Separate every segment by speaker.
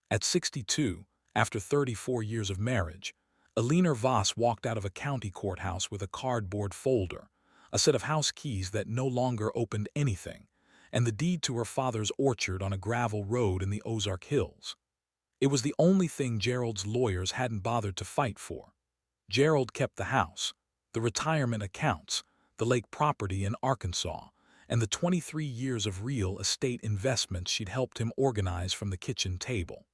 Speaker 1: At 62, after 34 years of marriage, Alina Voss walked out of a county courthouse with a cardboard folder, a set of house keys that no longer opened anything, and the deed to her father's orchard on a gravel road in the Ozark Hills. It was the only thing Gerald's lawyers hadn't bothered to fight for. Gerald kept the house, the retirement accounts, the lake property in Arkansas, and the 23 years of real estate investments she'd helped him organize from the kitchen table.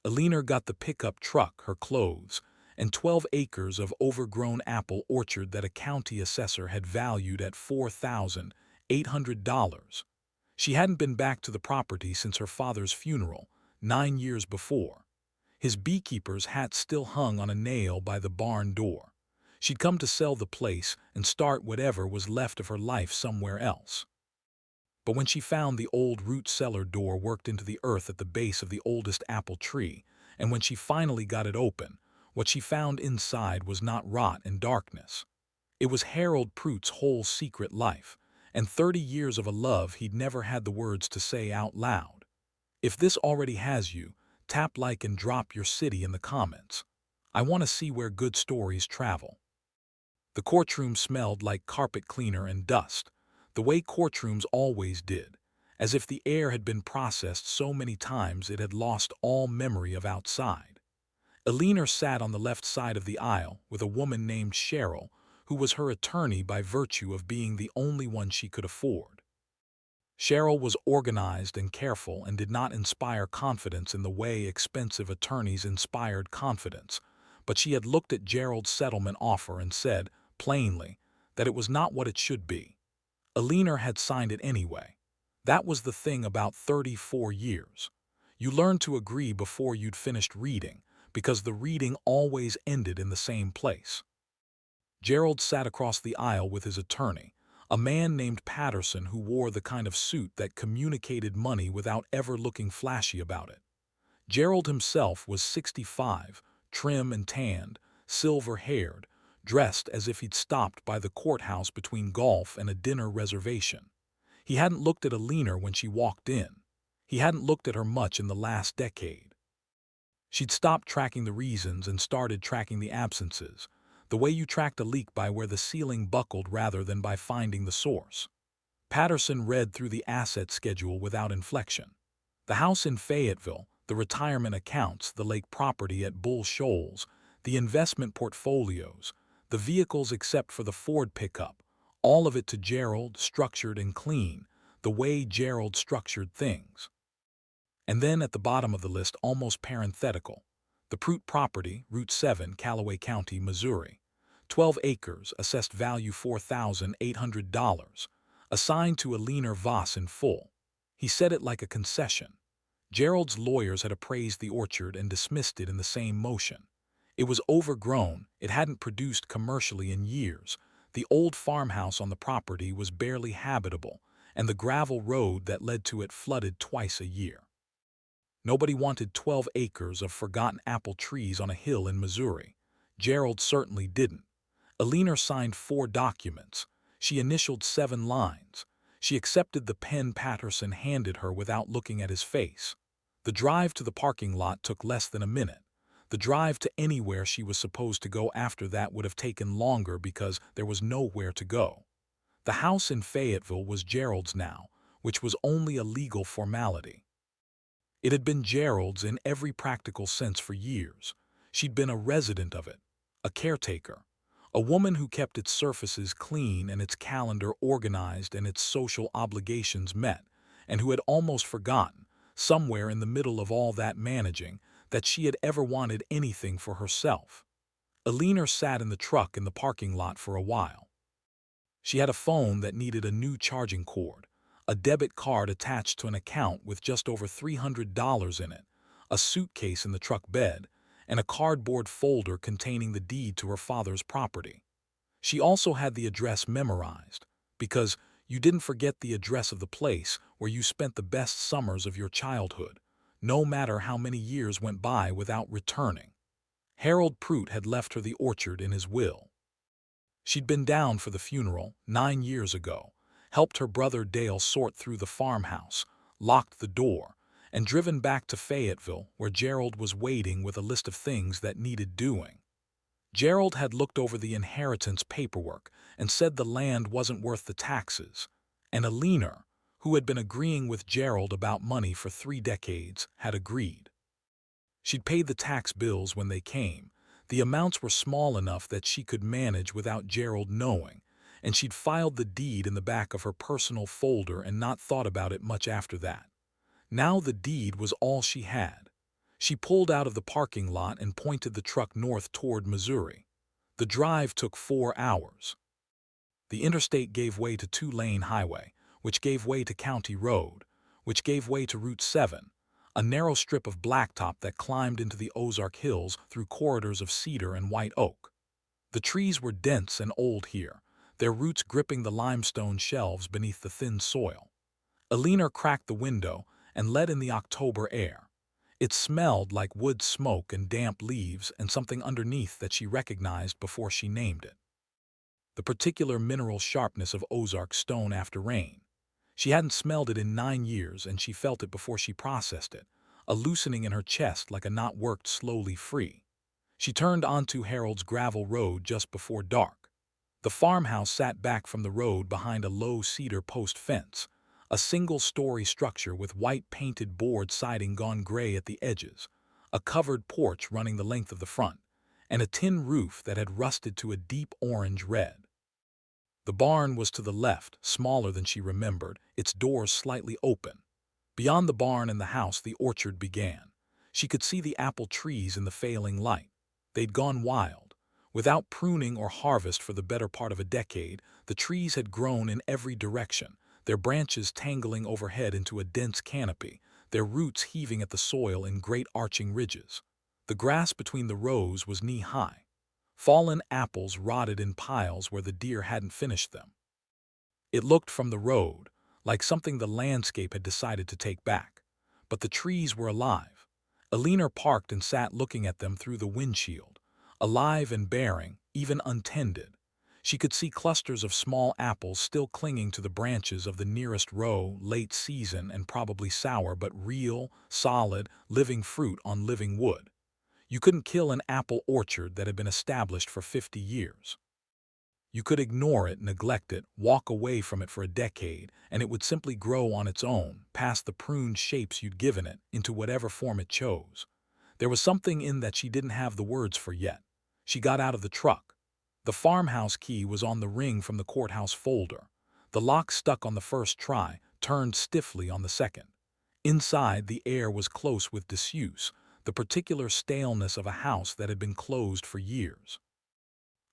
Speaker 1: Alina got the pickup truck, her clothes, and 12 acres of overgrown apple orchard that a county assessor had valued at $4,800. She hadn't been back to the property since her father's funeral, 9 years before. His beekeeper's hat still hung on a nail by the barn door. She'd come to sell the place and start whatever was left of her life somewhere else. But when she found the old root cellar door worked into the earth at the base of the oldest apple tree, and when she finally got it open, what she found inside was not rot and darkness. It was Harold Prute's whole secret life, and 30 years of a love he'd never had the words to say out loud. If this already has you, tap like and drop your city in the comments. I want to see where good stories travel. The courtroom smelled like carpet cleaner and dust, the way courtrooms always did, as if the air had been processed so many times it had lost all memory of outside. Alina sat on the left side of the aisle with a woman named Cheryl, who was her attorney by virtue of being the only one she could afford. Cheryl was organized and careful and did not inspire confidence in the way expensive attorneys inspired confidence, but she had looked at Gerald's settlement offer and said, plainly, that it was not what it should be. Alina had signed it anyway. That was the thing about 34 years. You learned to agree before you'd finished reading, because the reading always ended in the same place. Gerald sat across the aisle with his attorney, a man named Patterson who wore the kind of suit that communicated money without ever looking flashy about it. Gerald himself was 65, trim and tanned, silver-haired, dressed as if he'd stopped by the courthouse between golf and a dinner reservation. He hadn't looked at Alina when she walked in. He hadn't looked at her much in the last decade. She'd stopped tracking the reasons and started tracking the absences, the way you tracked a leak by where the ceiling buckled rather than by finding the source. Patterson read through the asset schedule without inflection. The house in Fayetteville, the retirement accounts, the lake property at Bull Shoals, the investment portfolios, the vehicles except for the Ford pickup, all of it to Gerald, structured and clean, the way Gerald structured things. And then at the bottom of the list, almost parenthetical, the Prute property, Route 7, Callaway County, Missouri. 12 acres, assessed value $4,800, assigned to Alina Voss in full. He said it like a concession. Gerald's lawyers had appraised the orchard and dismissed it in the same motion. It was overgrown, it hadn't produced commercially in years, the old farmhouse on the property was barely habitable, and the gravel road that led to it flooded twice a year. Nobody wanted 12 acres of forgotten apple trees on a hill in Missouri. Gerald certainly didn't. Alina signed 4 documents. She initialed 7 lines. She accepted the pen Patterson handed her without looking at his face. The drive to the parking lot took less than a minute. The drive to anywhere she was supposed to go after that would have taken longer because there was nowhere to go. The house in Fayetteville was Gerald's now, which was only a legal formality. It had been Gerald's in every practical sense for years. She'd been a resident of it, a caretaker, a woman who kept its surfaces clean and its calendar organized and its social obligations met, and who had almost forgotten, somewhere in the middle of all that managing, that she had ever wanted anything for herself. Alina sat in the truck in the parking lot for a while. She had a phone that needed a new charging cord, a debit card attached to an account with just over $300 in it, a suitcase in the truck bed, and a cardboard folder containing the deed to her father's property. She also had the address memorized, because you didn't forget the address of the place where you spent the best summers of your childhood, no matter how many years went by without returning. Harold Prute had left her the orchard in his will. She'd been down for the funeral 9 years ago, helped her brother Dale sort through the farmhouse, locked the door, and driven back to Fayetteville, where Gerald was waiting with a list of things that needed doing. Gerald had looked over the inheritance paperwork and said the land wasn't worth the taxes, and Alina, who had been agreeing with Gerald about money for 3 decades, had agreed. She'd paid the tax bills when they came. The amounts were small enough that she could manage without Gerald knowing, and she'd filed the deed in the back of her personal folder and not thought about it much after that. Now the deed was all she had. She pulled out of the parking lot and pointed the truck north toward Missouri. The drive took 4 hours. The interstate gave way to 2-lane highway, which gave way to County Road, which gave way to Route 7, a narrow strip of blacktop that climbed into the Ozark Hills through corridors of cedar and white oak. The trees were dense and old here, their roots gripping the limestone shelves beneath the thin soil. Alina cracked the window and let in the October air. It smelled like wood smoke and damp leaves and something underneath that she recognized before she named it. The particular mineral sharpness of Ozark stone after rain. She hadn't smelled it in 9 years, and she felt it before she processed it, a loosening in her chest like a knot worked slowly free. She turned onto Harold's gravel road just before dark. The farmhouse sat back from the road behind a low cedar post fence, a single-story structure with white painted board siding gone gray at the edges, a covered porch running the length of the front, and a tin roof that had rusted to a deep orange red. The barn was to the left, smaller than she remembered, its doors slightly open. Beyond the barn and the house, the orchard began. She could see the apple trees in the failing light. They'd gone wild. Without pruning or harvest for the better part of a decade, the trees had grown in every direction, their branches tangling overhead into a dense canopy, their roots heaving at the soil in great arching ridges. The grass between the rows was knee-high. Fallen apples rotted in piles where the deer hadn't finished them. It looked from the road like something the landscape had decided to take back. But the trees were alive. Alina parked and sat looking at them through the windshield, alive and bearing, even untended. She could see clusters of small apples still clinging to the branches of the nearest row, late season and probably sour, but real, solid, living fruit on living wood. You couldn't kill an apple orchard that had been established for 50 years. You could ignore it, neglect it, walk away from it for a decade, and it would simply grow on its own, past the pruned shapes you'd given it, into whatever form it chose. There was something in that she didn't have the words for yet. She got out of the truck. The farmhouse key was on the ring from the courthouse folder. The lock stuck on the first try, turned stiffly on the second. Inside, the air was close with disuse, the particular staleness of a house that had been closed for years.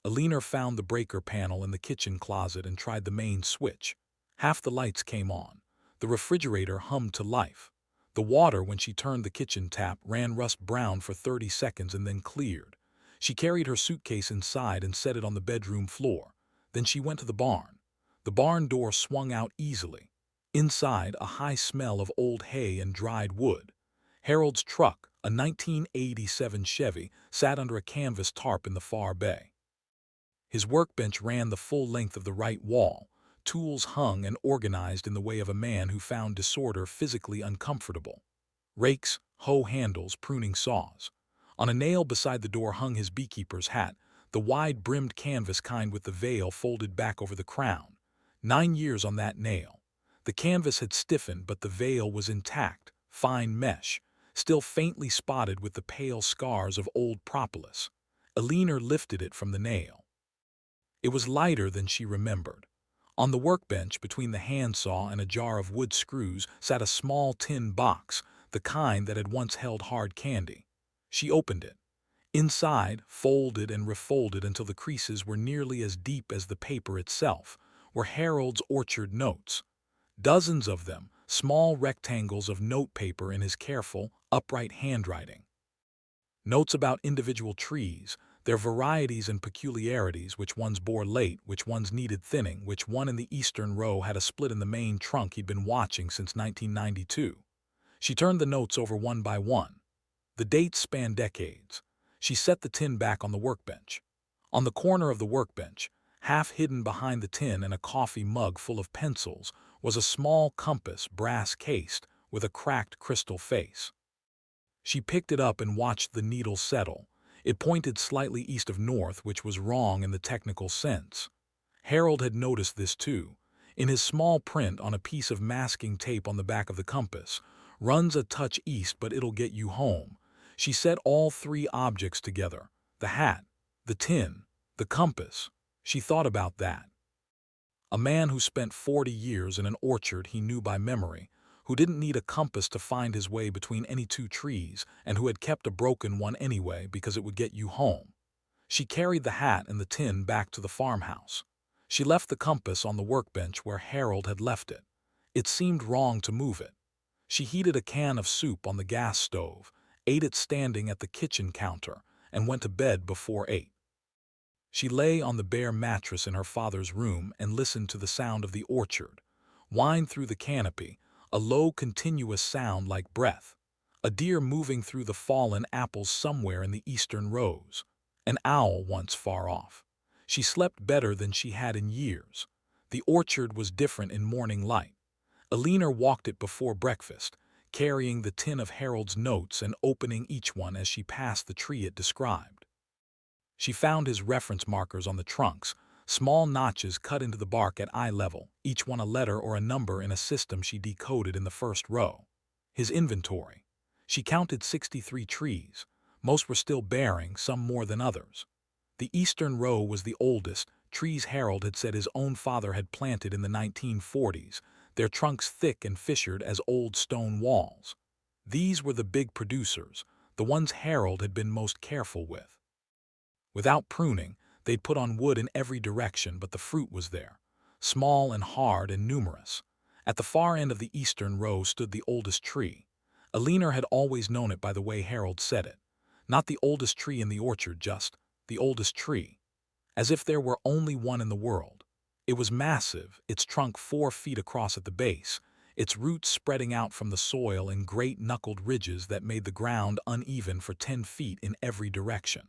Speaker 1: Alina found the breaker panel in the kitchen closet and tried the main switch. Half the lights came on. The refrigerator hummed to life. The water, when she turned the kitchen tap, ran rust brown for 30 seconds and then cleared. She carried her suitcase inside and set it on the bedroom floor. Then she went to the barn. The barn door swung out easily. Inside, a high smell of old hay and dried wood. Harold's truck, a 1987 Chevy, sat under a canvas tarp in the far bay. His workbench ran the full length of the right wall, tools hung and organized in the way of a man who found disorder physically uncomfortable. Rakes, hoe handles, pruning saws. On a nail beside the door hung his beekeeper's hat, the wide-brimmed canvas kind with the veil folded back over the crown. 9 years on that nail. The canvas had stiffened, but the veil was intact, fine mesh, still faintly spotted with the pale scars of old propolis. Alina lifted it from the nail. It was lighter than she remembered. On the workbench, between the handsaw and a jar of wood screws, sat a small tin box, the kind that had once held hard candy. She opened it. Inside, folded and refolded until the creases were nearly as deep as the paper itself, were Harold's orchard notes. Dozens of them, small rectangles of notepaper in his careful, upright handwriting. Notes about individual trees, their varieties and peculiarities, which ones bore late, which ones needed thinning, which one in the eastern row had a split in the main trunk he'd been watching since 1992. She turned the notes over one by one. The dates spanned decades. She set the tin back on the workbench. On the corner of the workbench, half hidden behind the tin and a coffee mug full of pencils, was a small compass, brass-cased, with a cracked crystal face. She picked it up and watched the needle settle. It pointed slightly east of north, which was wrong in the technical sense. Harold had noticed this too. In his small print on a piece of masking tape on the back of the compass, "Runs a touch east, but it'll get you home." She set all three objects together: the hat, the tin, the compass. She thought about that. A man who spent 40 years in an orchard he knew by memory, who didn't need a compass to find his way between any two trees, and who had kept a broken one anyway because it would get you home. She carried the hat and the tin back to the farmhouse. She left the compass on the workbench where Harold had left it. It seemed wrong to move it. She heated a can of soup on the gas stove, ate it standing at the kitchen counter, and went to bed before 8. She lay on the bare mattress in her father's room and listened to the sound of the orchard. Wind through the canopy, a low continuous sound like breath. A deer moving through the fallen apples somewhere in the eastern rows. An owl once far off. She slept better than she had in years. The orchard was different in morning light. Alina walked it before breakfast, carrying the tin of Harold's notes and opening each one as she passed the tree it described. She found his reference markers on the trunks, small notches cut into the bark at eye level, each one a letter or a number in a system she decoded in the first row. His inventory. She counted 63 trees. Most were still bearing, some more than others. The eastern row was the oldest, trees Harold had said his own father had planted in the 1940s, their trunks thick and fissured as old stone walls. These were the big producers, the ones Harold had been most careful with. Without pruning, they'd put on wood in every direction, but the fruit was there, small and hard and numerous. At the far end of the eastern row stood the oldest tree. Alina had always known it by the way Harold said it. Not the oldest tree in the orchard, just the oldest tree. As if there were only one in the world. It was massive, its trunk 4 feet across at the base, its roots spreading out from the soil in great knuckled ridges that made the ground uneven for 10 feet in every direction.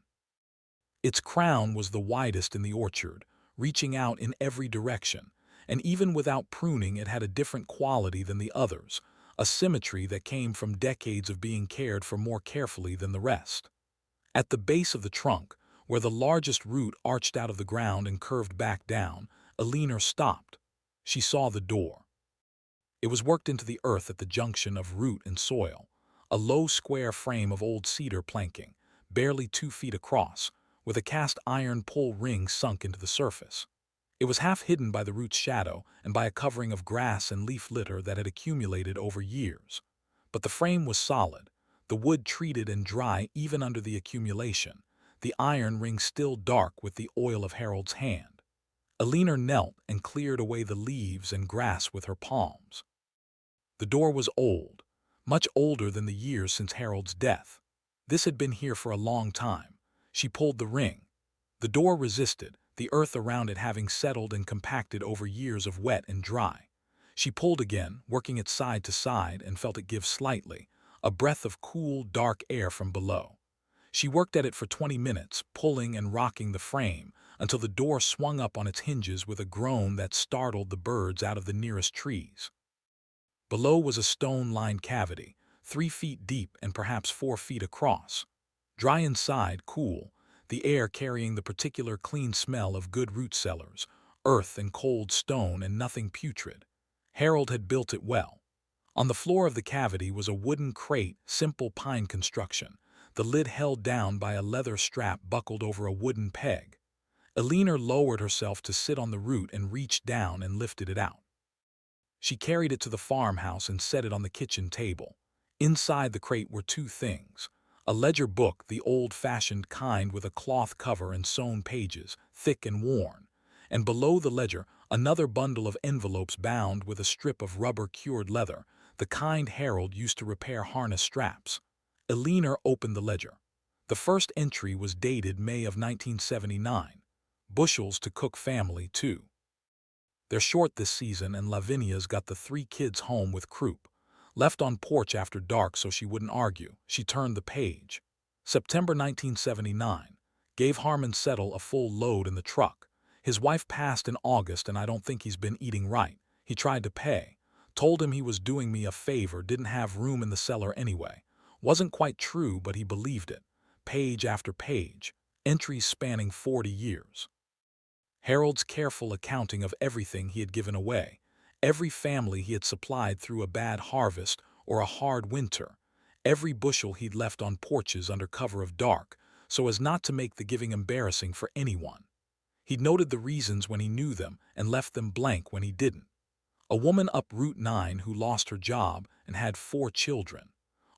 Speaker 1: Its crown was the widest in the orchard, reaching out in every direction, and even without pruning it had a different quality than the others, a symmetry that came from decades of being cared for more carefully than the rest. At the base of the trunk, where the largest root arched out of the ground and curved back down, Alina stopped. She saw the door. It was worked into the earth at the junction of root and soil, a low square frame of old cedar planking, barely 2 feet across, with a cast iron pull ring sunk into the surface. It was half hidden by the root's shadow and by a covering of grass and leaf litter that had accumulated over years. But the frame was solid, the wood treated and dry even under the accumulation, the iron ring still dark with the oil of Harold's hand. Alina knelt and cleared away the leaves and grass with her palms. The door was old, much older than the years since Harold's death. This had been here for a long time. She pulled the ring. The door resisted, the earth around it having settled and compacted over years of wet and dry. She pulled again, working it side to side, and felt it give slightly, a breath of cool, dark air from below. She worked at it for 20 minutes, pulling and rocking the frame, until the door swung up on its hinges with a groan that startled the birds out of the nearest trees. Below was a stone-lined cavity, 3 feet deep and perhaps 4 feet across. Dry inside, cool, the air carrying the particular clean smell of good root cellars, earth and cold stone and nothing putrid. Harold had built it well. On the floor of the cavity was a wooden crate, simple pine construction, the lid held down by a leather strap buckled over a wooden peg. Alina lowered herself to sit on the root and reached down and lifted it out. She carried it to the farmhouse and set it on the kitchen table. Inside the crate were 2 things. A ledger book, the old-fashioned kind with a cloth cover and sewn pages, thick and worn, and below the ledger another bundle of envelopes bound with a strip of rubber-cured leather, the kind Harold used to repair harness straps. Alina opened the ledger. The first entry was dated May of 1979. Bushels to cook family, too. They're short this season and Lavinia's got the 3 kids home with croup. Left on porch after dark so she wouldn't argue. She turned the page. September 1979. Gave Harmon Settle a full load in the truck. His wife passed in August and I don't think he's been eating right. He tried to pay. Told him he was doing me a favor, didn't have room in the cellar anyway. Wasn't quite true, but he believed it. Page after page, entries spanning 40 years. Harold's careful accounting of everything he had given away, every family he had supplied through a bad harvest or a hard winter, every bushel he'd left on porches under cover of dark, so as not to make the giving embarrassing for anyone. He'd noted the reasons when he knew them and left them blank when he didn't. A woman up Route 9 who lost her job and had 4 children.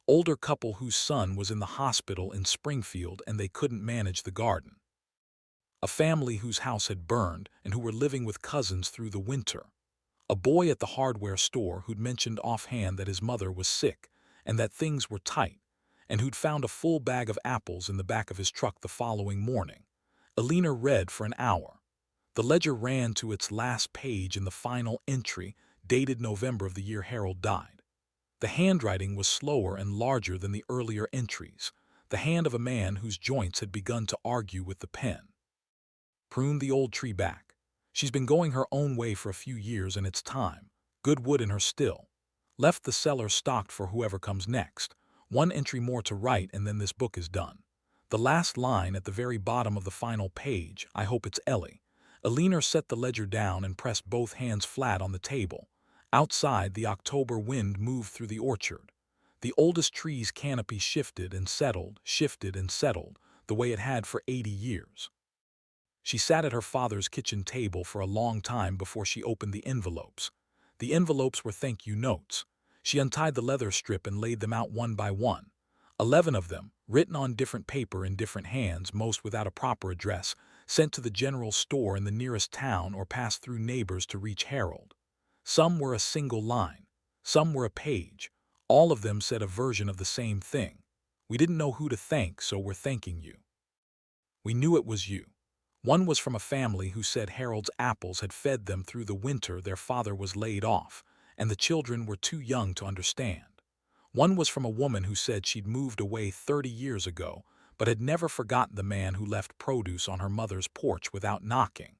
Speaker 1: Older couple whose son was in the hospital in Springfield and they couldn't manage the garden. A family whose house had burned and who were living with cousins through the winter. A boy at the hardware store who'd mentioned offhand that his mother was sick and that things were tight, and who'd found a full bag of apples in the back of his truck the following morning. Alina read for an hour. The ledger ran to its last page in the final entry, dated November of the year Harold died. The handwriting was slower and larger than the earlier entries, the hand of a man whose joints had begun to argue with the pen. Prune the old tree back. She's been going her own way for a few years and it's time. Good wood in her still. Left the cellar stocked for whoever comes next. 1 entry more to write and then this book is done. The last line at the very bottom of the final page, I hope it's Ellie. Alina set the ledger down and pressed both hands flat on the table. Outside, the October wind moved through the orchard. The oldest tree's canopy shifted and settled, the way it had for 80 years. She sat at her father's kitchen table for a long time before she opened the envelopes. The envelopes were thank you notes. She untied the leather strip and laid them out one by one. 11 of them, written on different paper in different hands, most without a proper address, sent to the general store in the nearest town or passed through neighbors to reach Harold. Some were a single line. Some were a page. All of them said a version of the same thing. We didn't know who to thank, so we're thanking you. We knew it was you. One was from a family who said Harold's apples had fed them through the winter their father was laid off, and the children were too young to understand. One was from a woman who said she'd moved away 30 years ago, but had never forgotten the man who left produce on her mother's porch without knocking.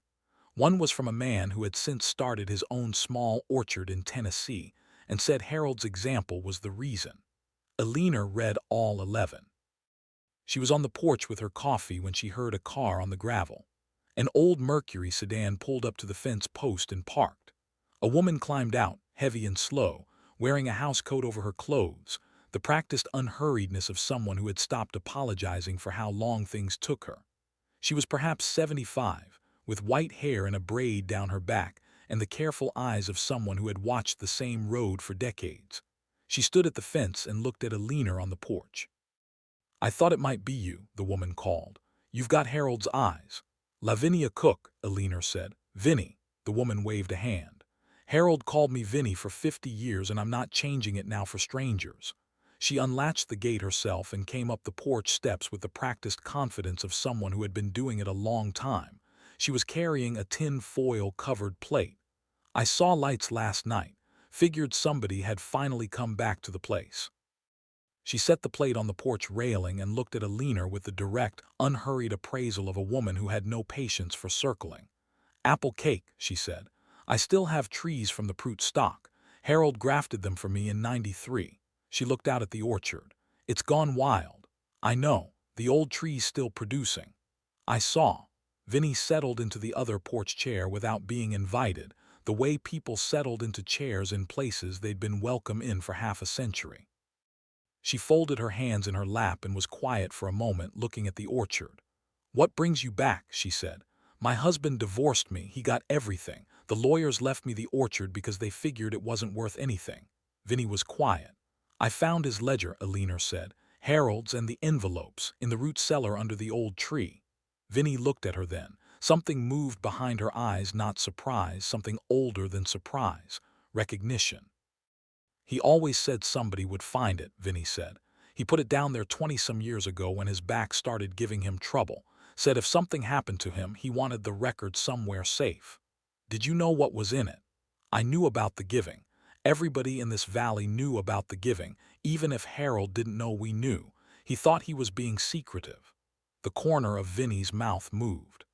Speaker 1: One was from a man who had since started his own small orchard in Tennessee, and said Harold's example was the reason. Alina read all 11. She was on the porch with her coffee when she heard a car on the gravel. An old Mercury sedan pulled up to the fence post and parked. A woman climbed out, heavy and slow, wearing a housecoat over her clothes, the practiced unhurriedness of someone who had stopped apologizing for how long things took her. She was perhaps 75, with white hair and a braid down her back, and the careful eyes of someone who had watched the same road for decades. She stood at the fence and looked at Alina on the porch. I thought it might be you, the woman called. You've got Harold's eyes. Lavinia Cook, Alina said. Vinny, the woman waved a hand. Harold called me Vinny for 50 years and I'm not changing it now for strangers. She unlatched the gate herself and came up the porch steps with the practiced confidence of someone who had been doing it a long time. She was carrying a tin foil-covered plate. I saw lights last night. Figured somebody had finally come back to the place. She set the plate on the porch railing and looked at Alina with the direct, unhurried appraisal of a woman who had no patience for circling. Apple cake, she said. I still have trees from the Prout stock. Harold grafted them for me in '93. She looked out at the orchard. It's gone wild. I know, the old tree's still producing. I saw. Vinny settled into the other porch chair without being invited, the way people settled into chairs in places they'd been welcome in for half a century. She folded her hands in her lap and was quiet for a moment, looking at the orchard. What brings you back? She said. My husband divorced me. He got everything. The lawyers left me the orchard because they figured it wasn't worth anything. Vinny was quiet. I found his ledger, Alina said. Harold's and the envelopes in the root cellar under the old tree. Vinny looked at her then. Something moved behind her eyes, not surprise, something older than surprise. Recognition. He always said somebody would find it, Vinny said. He put it down there 20-some years ago when his back started giving him trouble. Said if something happened to him, he wanted the record somewhere safe. Did you know what was in it? I knew about the giving. Everybody in this valley knew about the giving, even if Harold didn't know we knew. He thought he was being secretive. The corner of Vinny's mouth moved.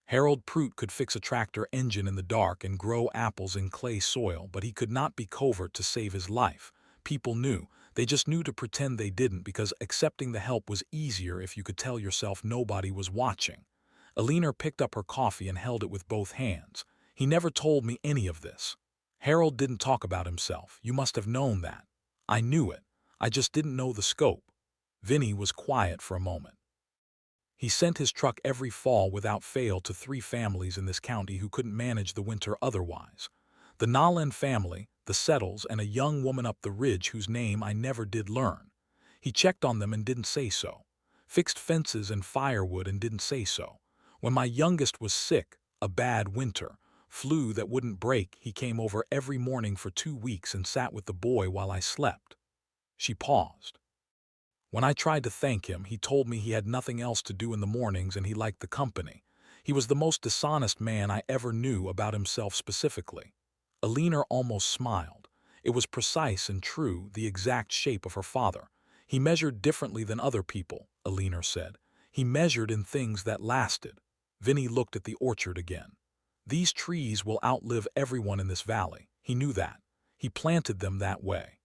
Speaker 1: Harold Prout could fix a tractor engine in the dark and grow apples in clay soil, but he could not be covert to save his life. People knew. They just knew to pretend they didn't, because accepting the help was easier if you could tell yourself nobody was watching. Alina picked up her coffee and held it with both hands. He never told me any of this. Harold didn't talk about himself. You must have known that. I knew it. I just didn't know the scope. Vinny was quiet for a moment. He sent his truck every fall without fail to 3 families in this county who couldn't manage the winter otherwise. The Nolan family, the Settles, and a young woman up the ridge whose name I never did learn. He checked on them and didn't say so. Fixed fences and firewood and didn't say so. When my youngest was sick, a bad winter, flu that wouldn't break, he came over every morning for 2 weeks and sat with the boy while I slept. She paused. When I tried to thank him, he told me he had nothing else to do in the mornings and he liked the company. He was the most dishonest man I ever knew about himself specifically. Alina almost smiled. It was precise and true, the exact shape of her father. He measured differently than other people, Alina said. He measured in things that lasted. Vinny looked at the orchard again. These trees will outlive everyone in this valley. He knew that. He planted them that way.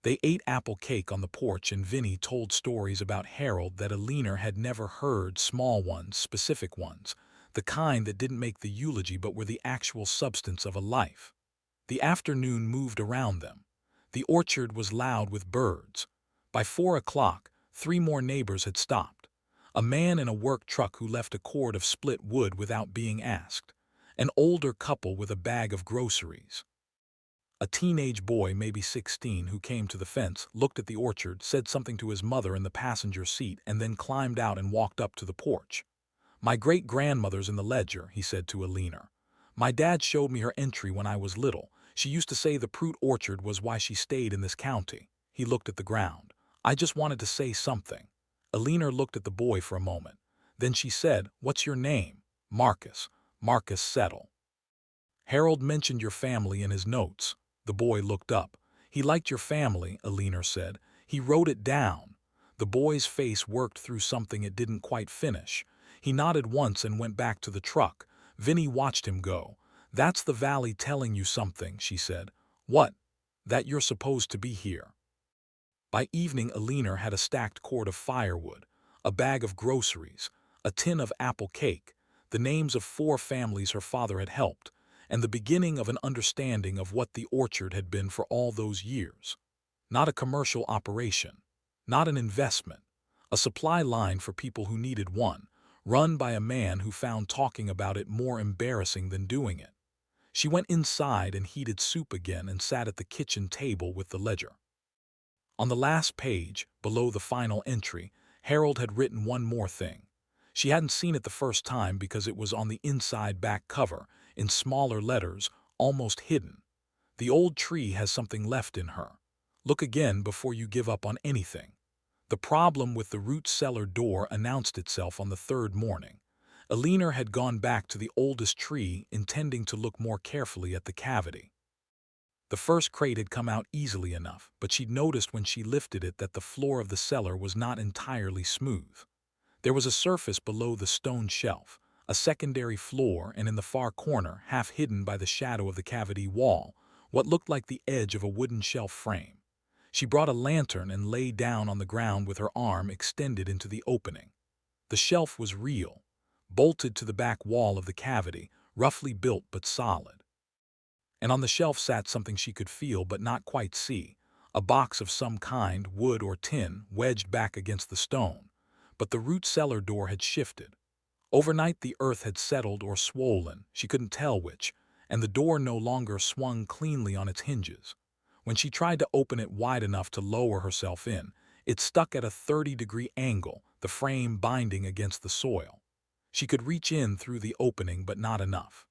Speaker 1: They ate apple cake on the porch, and Vinny told stories about Harold that Alina had never heard, small ones, specific ones, the kind that didn't make the eulogy but were the actual substance of a life. The afternoon moved around them. The orchard was loud with birds. By 4 o'clock, 3 more neighbors had stopped. A man in a work truck who left a cord of split wood without being asked. An older couple with a bag of groceries. A teenage boy, maybe 16, who came to the fence, looked at the orchard, said something to his mother in the passenger seat, and then climbed out and walked up to the porch. "My great-grandmother's in the ledger," he said to Alina. "My dad showed me her entry when I was little. She used to say the Prout orchard was why she stayed in this county." He looked at the ground. "I just wanted to say something." Alina looked at the boy for a moment. Then she said, "What's your name?" "Marcus. Marcus Settle." "Harold mentioned your family in his notes." The boy looked up. "He liked your family," Alina said. "He wrote it down." The boy's face worked through something it didn't quite finish. He nodded once and went back to the truck. Vinny watched him go. "That's the valley telling you something," she said. "What?" "That you're supposed to be here." By evening, Alina had a stacked cord of firewood, a bag of groceries, a tin of apple cake, the names of 4 families her father had helped, and the beginning of an understanding of what the orchard had been for all those years. Not a commercial operation, not an investment, a supply line for people who needed one, run by a man who found talking about it more embarrassing than doing it. She went inside and heated soup again and sat at the kitchen table with the ledger. On the last page, below the final entry, Harold had written one more thing. She hadn't seen it the first time because it was on the inside back cover, in smaller letters, almost hidden. "The old tree has something left in her. Look again before you give up on anything." The problem with the root cellar door announced itself on the 3rd morning. Alina had gone back to the oldest tree, intending to look more carefully at the cavity. The first crate had come out easily enough, but she'd noticed when she lifted it that the floor of the cellar was not entirely smooth. There was a surface below the stone shelf, a secondary floor, and in the far corner, half hidden by the shadow of the cavity wall, what looked like the edge of a wooden shelf frame. She brought a lantern and lay down on the ground with her arm extended into the opening. The shelf was real, bolted to the back wall of the cavity, roughly built but solid. And on the shelf sat something she could feel but not quite see, a box of some kind, wood or tin, wedged back against the stone. But the root cellar door had shifted. Overnight the earth had settled or swollen, she couldn't tell which, and the door no longer swung cleanly on its hinges. When she tried to open it wide enough to lower herself in, it stuck at a 30-degree angle, the frame binding against the soil. She could reach in through the opening, but not enough.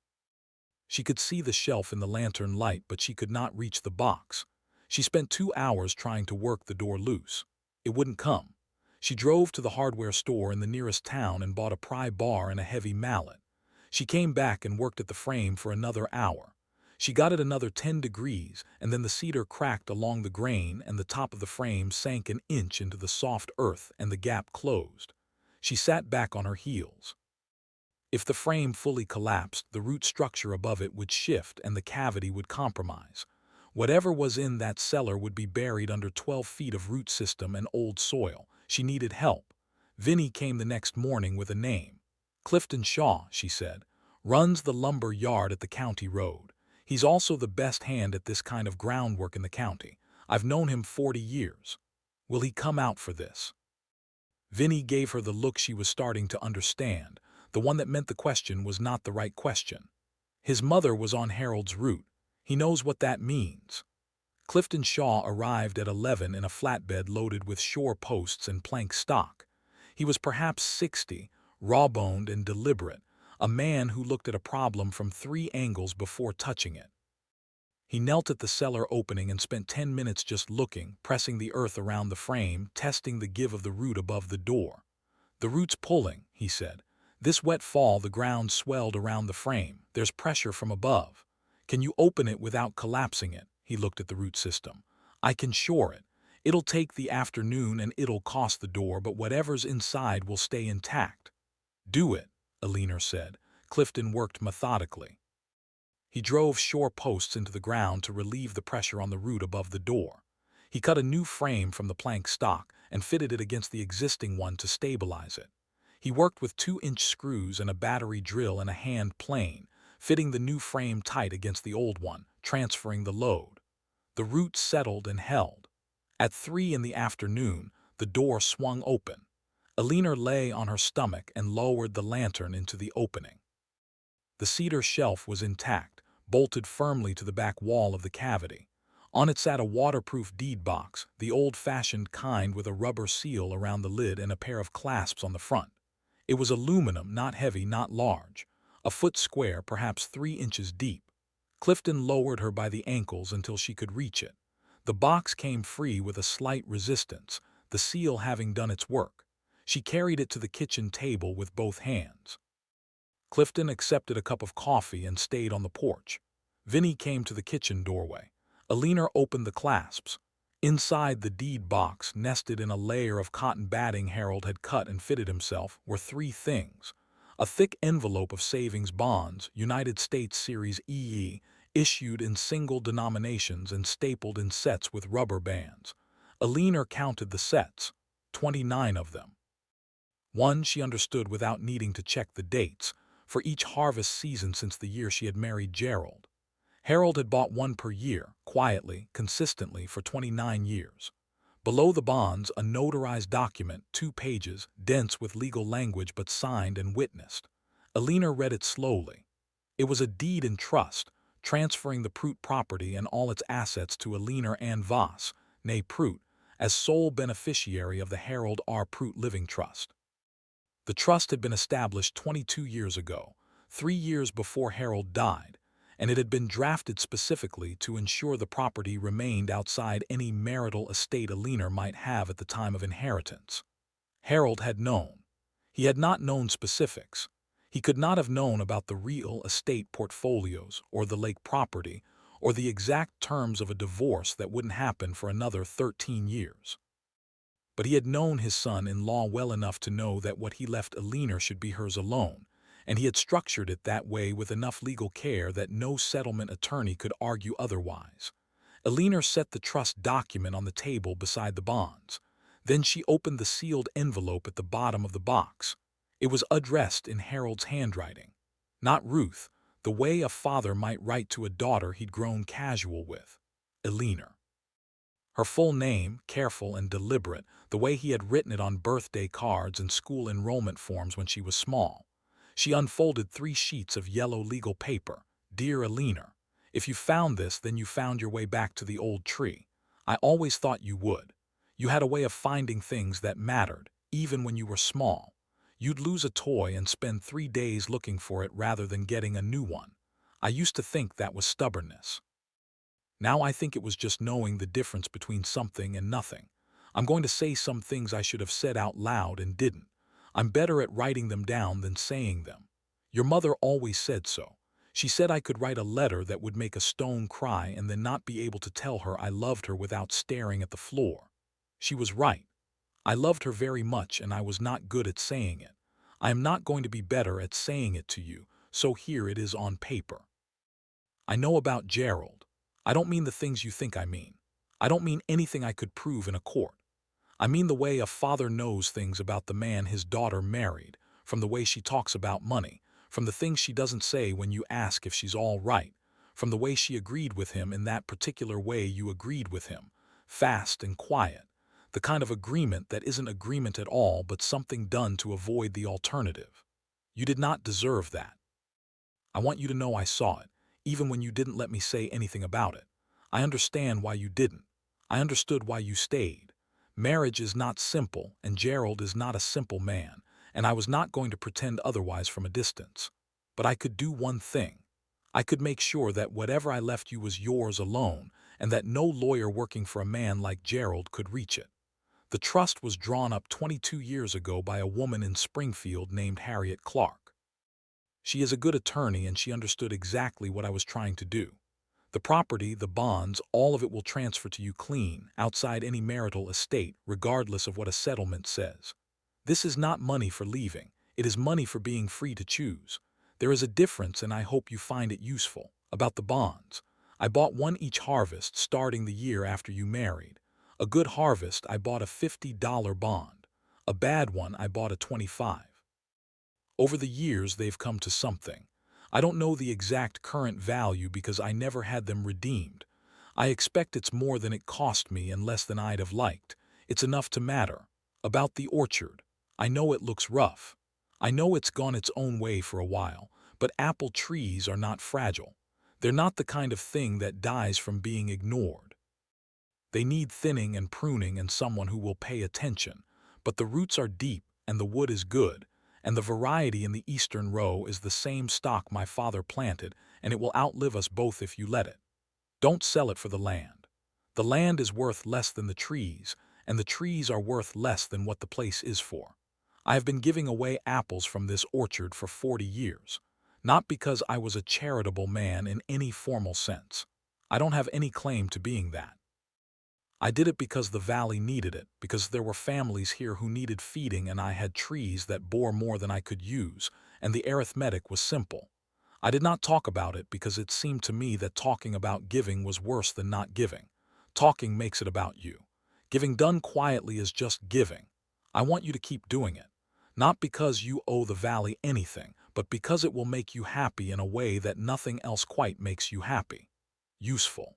Speaker 1: She could see the shelf in the lantern light, but she could not reach the box. She spent 2 hours trying to work the door loose. It wouldn't come. She drove to the hardware store in the nearest town and bought a pry bar and a heavy mallet. She came back and worked at the frame for another hour. She got it another 10 degrees, and then the cedar cracked along the grain and the top of the frame sank an inch into the soft earth and the gap closed. She sat back on her heels. If the frame fully collapsed, the root structure above it would shift and the cavity would compromise. Whatever was in that cellar would be buried under 12 feet of root system and old soil. She needed help. Vinnie came the next morning with a name. Clifton Shaw, she said, runs the lumber yard at the county road. He's also the best hand at this kind of groundwork in the county. I've known him 40 years. Will he come out for this? Vinnie gave her the look she was starting to understand, the one that meant the question was not the right question. His mother was on Harold's route. He knows what that means. Clifton Shaw arrived at 11 in a flatbed loaded with shore posts and plank stock. He was perhaps 60, raw-boned and deliberate, a man who looked at a problem from 3 angles before touching it. He knelt at the cellar opening and spent 10 minutes just looking, pressing the earth around the frame, testing the give of the root above the door. "The root's pulling," he said. "This wet fall the ground swelled around the frame. There's pressure from above. Can you open it without collapsing it?" He looked at the root system. "I can shore it. It'll take the afternoon and it'll cost the door, but whatever's inside will stay intact." "Do it," Alina said. Clifton worked methodically. He drove shore posts into the ground to relieve the pressure on the root above the door. He cut a new frame from the plank stock and fitted it against the existing one to stabilize it. He worked with 2-inch screws and a battery drill and a hand plane, fitting the new frame tight against the old one, transferring the load. The root settled and held. At 3 in the afternoon, the door swung open. Alina lay on her stomach and lowered the lantern into the opening. The cedar shelf was intact, bolted firmly to the back wall of the cavity. On it sat a waterproof deed box, the old-fashioned kind with a rubber seal around the lid and a pair of clasps on the front. It was aluminum, not heavy, not large. A foot square, perhaps 3 inches deep. Clifton lowered her by the ankles until she could reach it. The box came free with a slight resistance, the seal having done its work. She carried it to the kitchen table with both hands. Clifton accepted a cup of coffee and stayed on the porch. Vinnie came to the kitchen doorway. Alina opened the clasps. Inside the deed box, nested in a layer of cotton batting Harold had cut and fitted himself, were 3 things. A thick envelope of savings bonds, United States Series EE, issued in single denominations and stapled in sets with rubber bands. Alina counted the sets, 29 of them. One she understood without needing to check the dates, for each harvest season since the year she had married Gerald. Harold had bought one per year, quietly, consistently, for 29 years. Below the bonds, a notarized document, 2 pages, dense with legal language but signed and witnessed. Alina read it slowly. It was a deed in trust, transferring the Prout property and all its assets to Alina Ann Voss, née Prout, as sole beneficiary of the Harold R. Prout Living Trust. The trust had been established 22 years ago, 3 years before Harold died, and it had been drafted specifically to ensure the property remained outside any marital estate Alina might have at the time of inheritance. Harold had known. He had not known specifics. He could not have known about the real estate portfolios or the lake property or the exact terms of a divorce that wouldn't happen for another 13 years. But he had known his son-in-law well enough to know that what he left Alina should be hers alone, and he had structured it that way with enough legal care that no settlement attorney could argue otherwise. Alina set the trust document on the table beside the bonds. Then she opened the sealed envelope at the bottom of the box. It was addressed in Harold's handwriting. Not Ruth, the way a father might write to a daughter he'd grown casual with. Alina. Her full name, careful and deliberate, the way he had written it on birthday cards and school enrollment forms when she was small. She unfolded 3 sheets of yellow legal paper. "Dear Alina, if you found this, then you found your way back to the old tree. I always thought you would. You had a way of finding things that mattered, even when you were small. You'd lose a toy and spend 3 days looking for it rather than getting a new one. I used to think that was stubbornness. Now I think it was just knowing the difference between something and nothing. I'm going to say some things I should have said out loud and didn't. I'm better at writing them down than saying them. Your mother always said so. She said I could write a letter that would make a stone cry and then not be able to tell her I loved her without staring at the floor. She was right. I loved her very much and I was not good at saying it. I am not going to be better at saying it to you, so here it is on paper. I know about Gerald. I don't mean the things you think I mean. I don't mean anything I could prove in a court. I mean the way a father knows things about the man his daughter married, from the way she talks about money, from the things she doesn't say when you ask if she's all right, from the way she agreed with him in that particular way you agreed with him, fast and quiet, the kind of agreement that isn't agreement at all but something done to avoid the alternative. You did not deserve that. I want you to know I saw it, even when you didn't let me say anything about it. I understand why you didn't. I understood why you stayed. Marriage is not simple, and Gerald is not a simple man, and I was not going to pretend otherwise from a distance. But I could do one thing. I could make sure that whatever I left you was yours alone, and that no lawyer working for a man like Gerald could reach it. The trust was drawn up 22 years ago by a woman in Springfield named Harriet Clark. She is a good attorney and she understood exactly what I was trying to do. The property, the bonds, all of it will transfer to you clean, outside any marital estate, regardless of what a settlement says. This is not money for leaving. It is money for being free to choose. There is a difference, and I hope you find it useful, about the bonds. I bought one each harvest starting the year after you married. A good harvest, I bought a $50 bond. A bad one, I bought a 25. Over the years, they've come to something. I don't know the exact current value because I never had them redeemed. I expect it's more than it cost me and less than I'd have liked. It's enough to matter. About the orchard. I know it looks rough. I know it's gone its own way for a while, but apple trees are not fragile. They're not the kind of thing that dies from being ignored. They need thinning and pruning and someone who will pay attention. But the roots are deep and the wood is good, and the variety in the eastern row is the same stock my father planted, and it will outlive us both if you let it. Don't sell it for the land. The land is worth less than the trees, and the trees are worth less than what the place is for. I have been giving away apples from this orchard for 40 years, not because I was a charitable man in any formal sense. I don't have any claim to being that. I did it because the valley needed it, because there were families here who needed feeding and I had trees that bore more than I could use, and the arithmetic was simple. I did not talk about it because it seemed to me that talking about giving was worse than not giving. Talking makes it about you. Giving done quietly is just giving. I want you to keep doing it. Not because you owe the valley anything, but because it will make you happy in a way that nothing else quite makes you happy. Useful.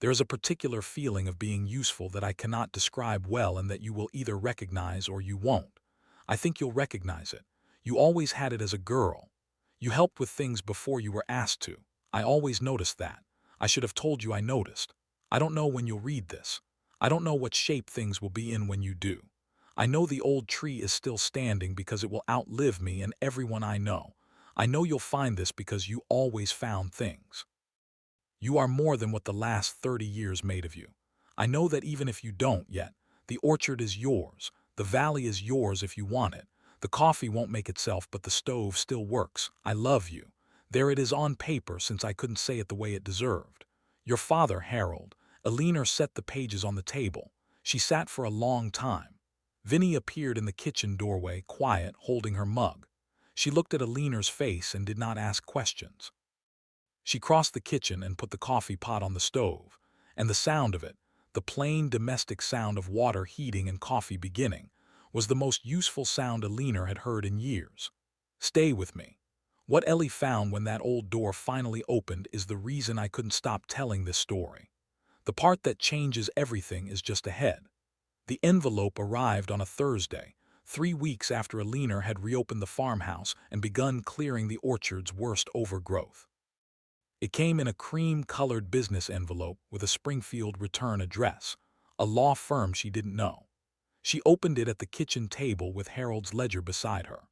Speaker 1: There is a particular feeling of being useful that I cannot describe well and that you will either recognize or you won't. I think you'll recognize it. You always had it as a girl. You helped with things before you were asked to. I always noticed that. I should have told you I noticed. I don't know when you'll read this. I don't know what shape things will be in when you do. I know the old tree is still standing because it will outlive me and everyone I know. I know you'll find this because you always found things. You are more than what the last 30 years made of you. I know that even if you don't yet, the orchard is yours. The valley is yours if you want it. The coffee won't make itself, but the stove still works. I love you. There it is on paper since I couldn't say it the way it deserved. Your father, Harold. Eleanor set the pages on the table. She sat for a long time. Vinnie appeared in the kitchen doorway, quiet, holding her mug. She looked at Eleanor's face and did not ask questions. She crossed the kitchen and put the coffee pot on the stove, and the sound of it, the plain domestic sound of water heating and coffee beginning, was the most useful sound Eleanor had heard in years. Stay with me. What Ellie found when that old door finally opened is the reason I couldn't stop telling this story. The part that changes everything is just ahead. The envelope arrived on a Thursday, 3 weeks after Eleanor had reopened the farmhouse and begun clearing the orchard's worst overgrowth. It came in a cream-colored business envelope with a Springfield return address, a law firm she didn't know. She opened it at the kitchen table with Harold's ledger beside her.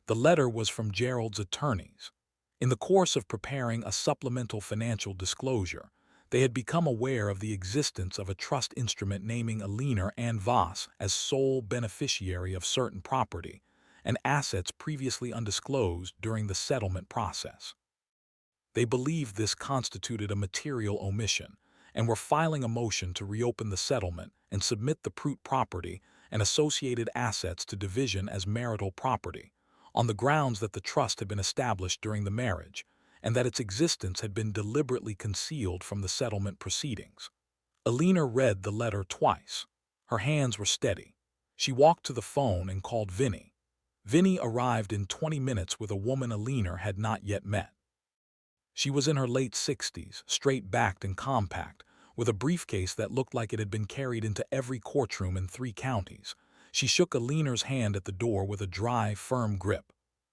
Speaker 1: The letter was from Gerald's attorneys. In the course of preparing a supplemental financial disclosure, they had become aware of the existence of a trust instrument naming Eleanor Ann Voss as sole beneficiary of certain property and assets previously undisclosed during the settlement process. They believed this constituted a material omission and were filing a motion to reopen the settlement and submit the Prout property and associated assets to division as marital property, on the grounds that the trust had been established during the marriage, and that its existence had been deliberately concealed from the settlement proceedings. Alina read the letter twice. Her hands were steady. She walked to the phone and called Vinny. Vinny arrived in 20 minutes with a woman Alina had not yet met. She was in her late 60s, straight-backed and compact, with a briefcase that looked like it had been carried into every courtroom in 3 counties. She shook Alina's hand at the door with a dry, firm grip.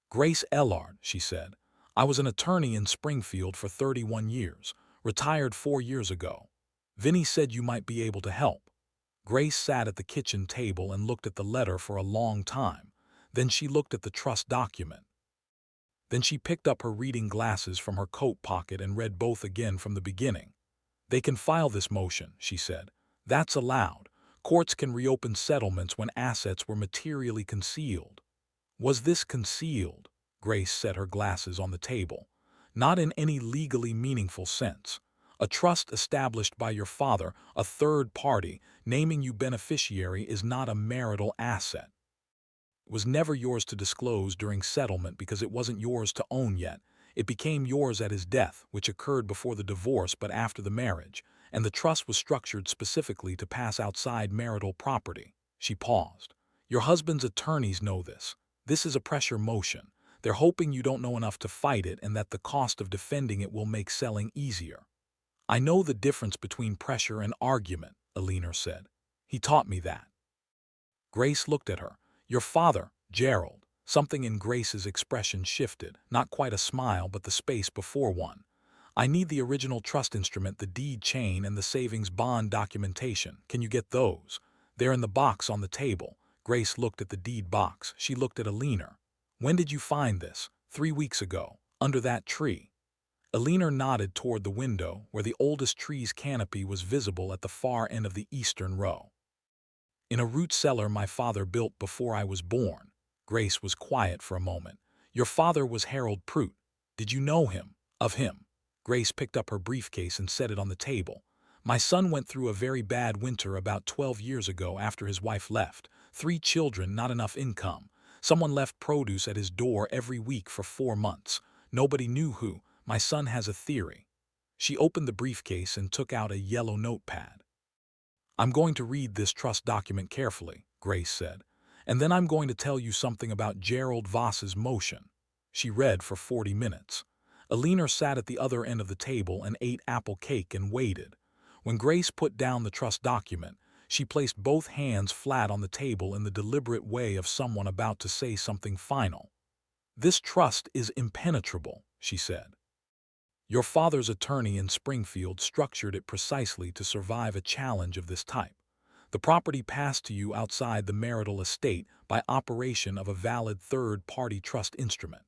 Speaker 1: "Grace Ellard," she said. "I was an attorney in Springfield for 31 years, retired 4 years ago. Vinny said you might be able to help." Grace sat at the kitchen table and looked at the letter for a long time. Then she looked at the trust document. Then she picked up her reading glasses from her coat pocket and read both again from the beginning. "They can file this motion," she said. "That's allowed. Courts can reopen settlements when assets were materially concealed." Was this concealed? Grace set her glasses on the table. "Not in any legally meaningful sense. A trust established by your father, a third party, naming you beneficiary, is not a marital asset. It was never yours to disclose during settlement because it wasn't yours to own yet. It became yours at his death, which occurred before the divorce but after the marriage, and the trust was structured specifically to pass outside marital property." She paused. "Your husband's attorneys know this. This is a pressure motion. They're hoping you don't know enough to fight it and that the cost of defending it will make selling easier." "I know the difference between pressure and argument," Alina said. "He taught me that." Grace looked at her. "Your father, Gerald." Something in Grace's expression shifted, not quite a smile but the space before one. "I need the original trust instrument, the deed chain, and the savings bond documentation. Can you get those?" "They're in the box on the table." Grace looked at the deed box. She looked at Alina. "When did you find this?" 3 weeks ago, under that tree." Alina nodded toward the window, where the oldest tree's canopy was visible at the far end of the eastern row. "In a root cellar my father built before I was born." Grace was quiet for a moment. "Your father was Harold Prout. Did you know him? Of him?" Grace picked up her briefcase and set it on the table. "My son went through a very bad winter about 12 years ago after his wife left. 3 children, not enough income. Someone left produce at his door every week for 4 months. Nobody knew who. My son has a theory." She opened the briefcase and took out a yellow notepad. "I'm going to read this trust document carefully," Grace said, "and then I'm going to tell you something about Gerald Voss's motion." She read for 40 minutes. Alina sat at the other end of the table and ate apple cake and waited. When Grace put down the trust document, she placed both hands flat on the table in the deliberate way of someone about to say something final. "This trust is impenetrable," she said. "Your father's attorney in Springfield structured it precisely to survive a challenge of this type. The property passed to you outside the marital estate by operation of a valid third-party trust instrument.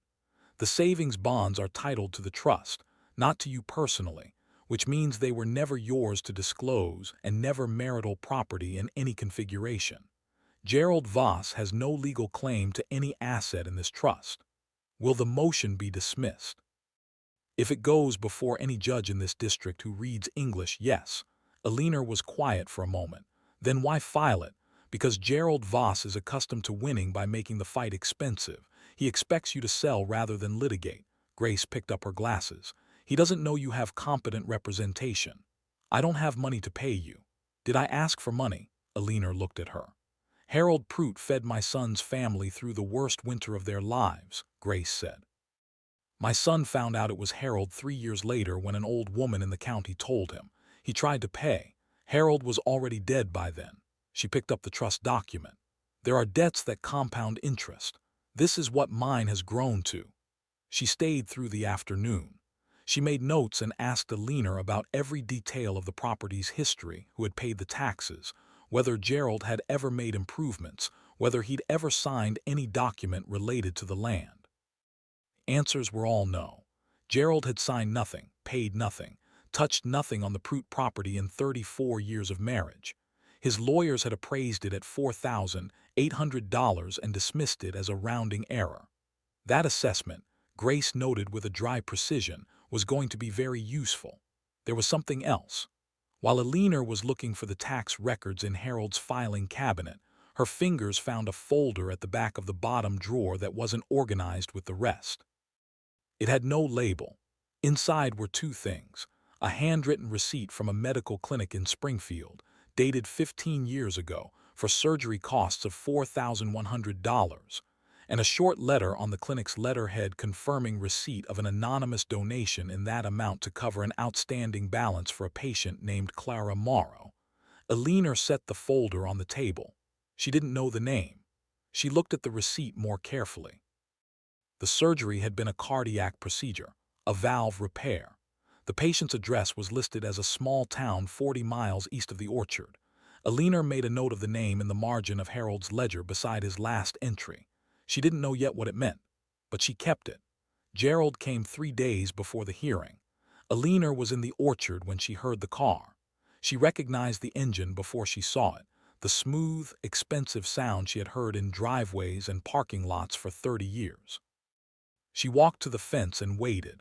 Speaker 1: The savings bonds are titled to the trust, not to you personally, which means they were never yours to disclose and never marital property in any configuration. Gerald Voss has no legal claim to any asset in this trust. Will the motion be dismissed?" "If it goes before any judge in this district who reads English, yes." Alina was quiet for a moment. "Then why file it?" "Because Gerald Voss is accustomed to winning by making the fight expensive. He expects you to sell rather than litigate." Grace picked up her glasses. "He doesn't know you have competent representation." "I don't have money to pay you." "Did I ask for money?" Alina looked at her. "Harold Prout fed my son's family through the worst winter of their lives," Grace said. "My son found out it was Harold 3 years later when an old woman in the county told him. He tried to pay. Harold was already dead by then." She picked up the trust document. "There are debts that compound interest. This is what mine has grown to." She stayed through the afternoon. She made notes and asked Alina about every detail of the property's history, who had paid the taxes, whether Gerald had ever made improvements, whether he'd ever signed any document related to the land. Answers were all no. Gerald had signed nothing, paid nothing, touched nothing on the Prout property in 34 years of marriage. His lawyers had appraised it at $4,800 and dismissed it as a rounding error. That assessment, Grace noted with a dry precision, was going to be very useful. There was something else. While Alina was looking for the tax records in Harold's filing cabinet, Her fingers found a folder at the back of the bottom drawer that wasn't organized with the rest. It had no label. Inside were two things: a handwritten receipt from a medical clinic in Springfield, dated 15 years ago, for surgery costs of $4,100, and a short letter on the clinic's letterhead confirming receipt of an anonymous donation in that amount to cover an outstanding balance for a patient named Clara Morrow. Eleanor set the folder on the table. She didn't know the name. She looked at the receipt more carefully. The surgery had been a cardiac procedure, a valve repair. The patient's address was listed as a small town 40 miles east of the orchard. Eleanor made a note of the name in the margin of Harold's ledger beside his last entry. She didn't know yet what it meant, but she kept it. Gerald came 3 days before the hearing. Eleanor was in the orchard when she heard the car. She recognized the engine before she saw it, the smooth, expensive sound she had heard in driveways and parking lots for 30 years. She walked to the fence and waited.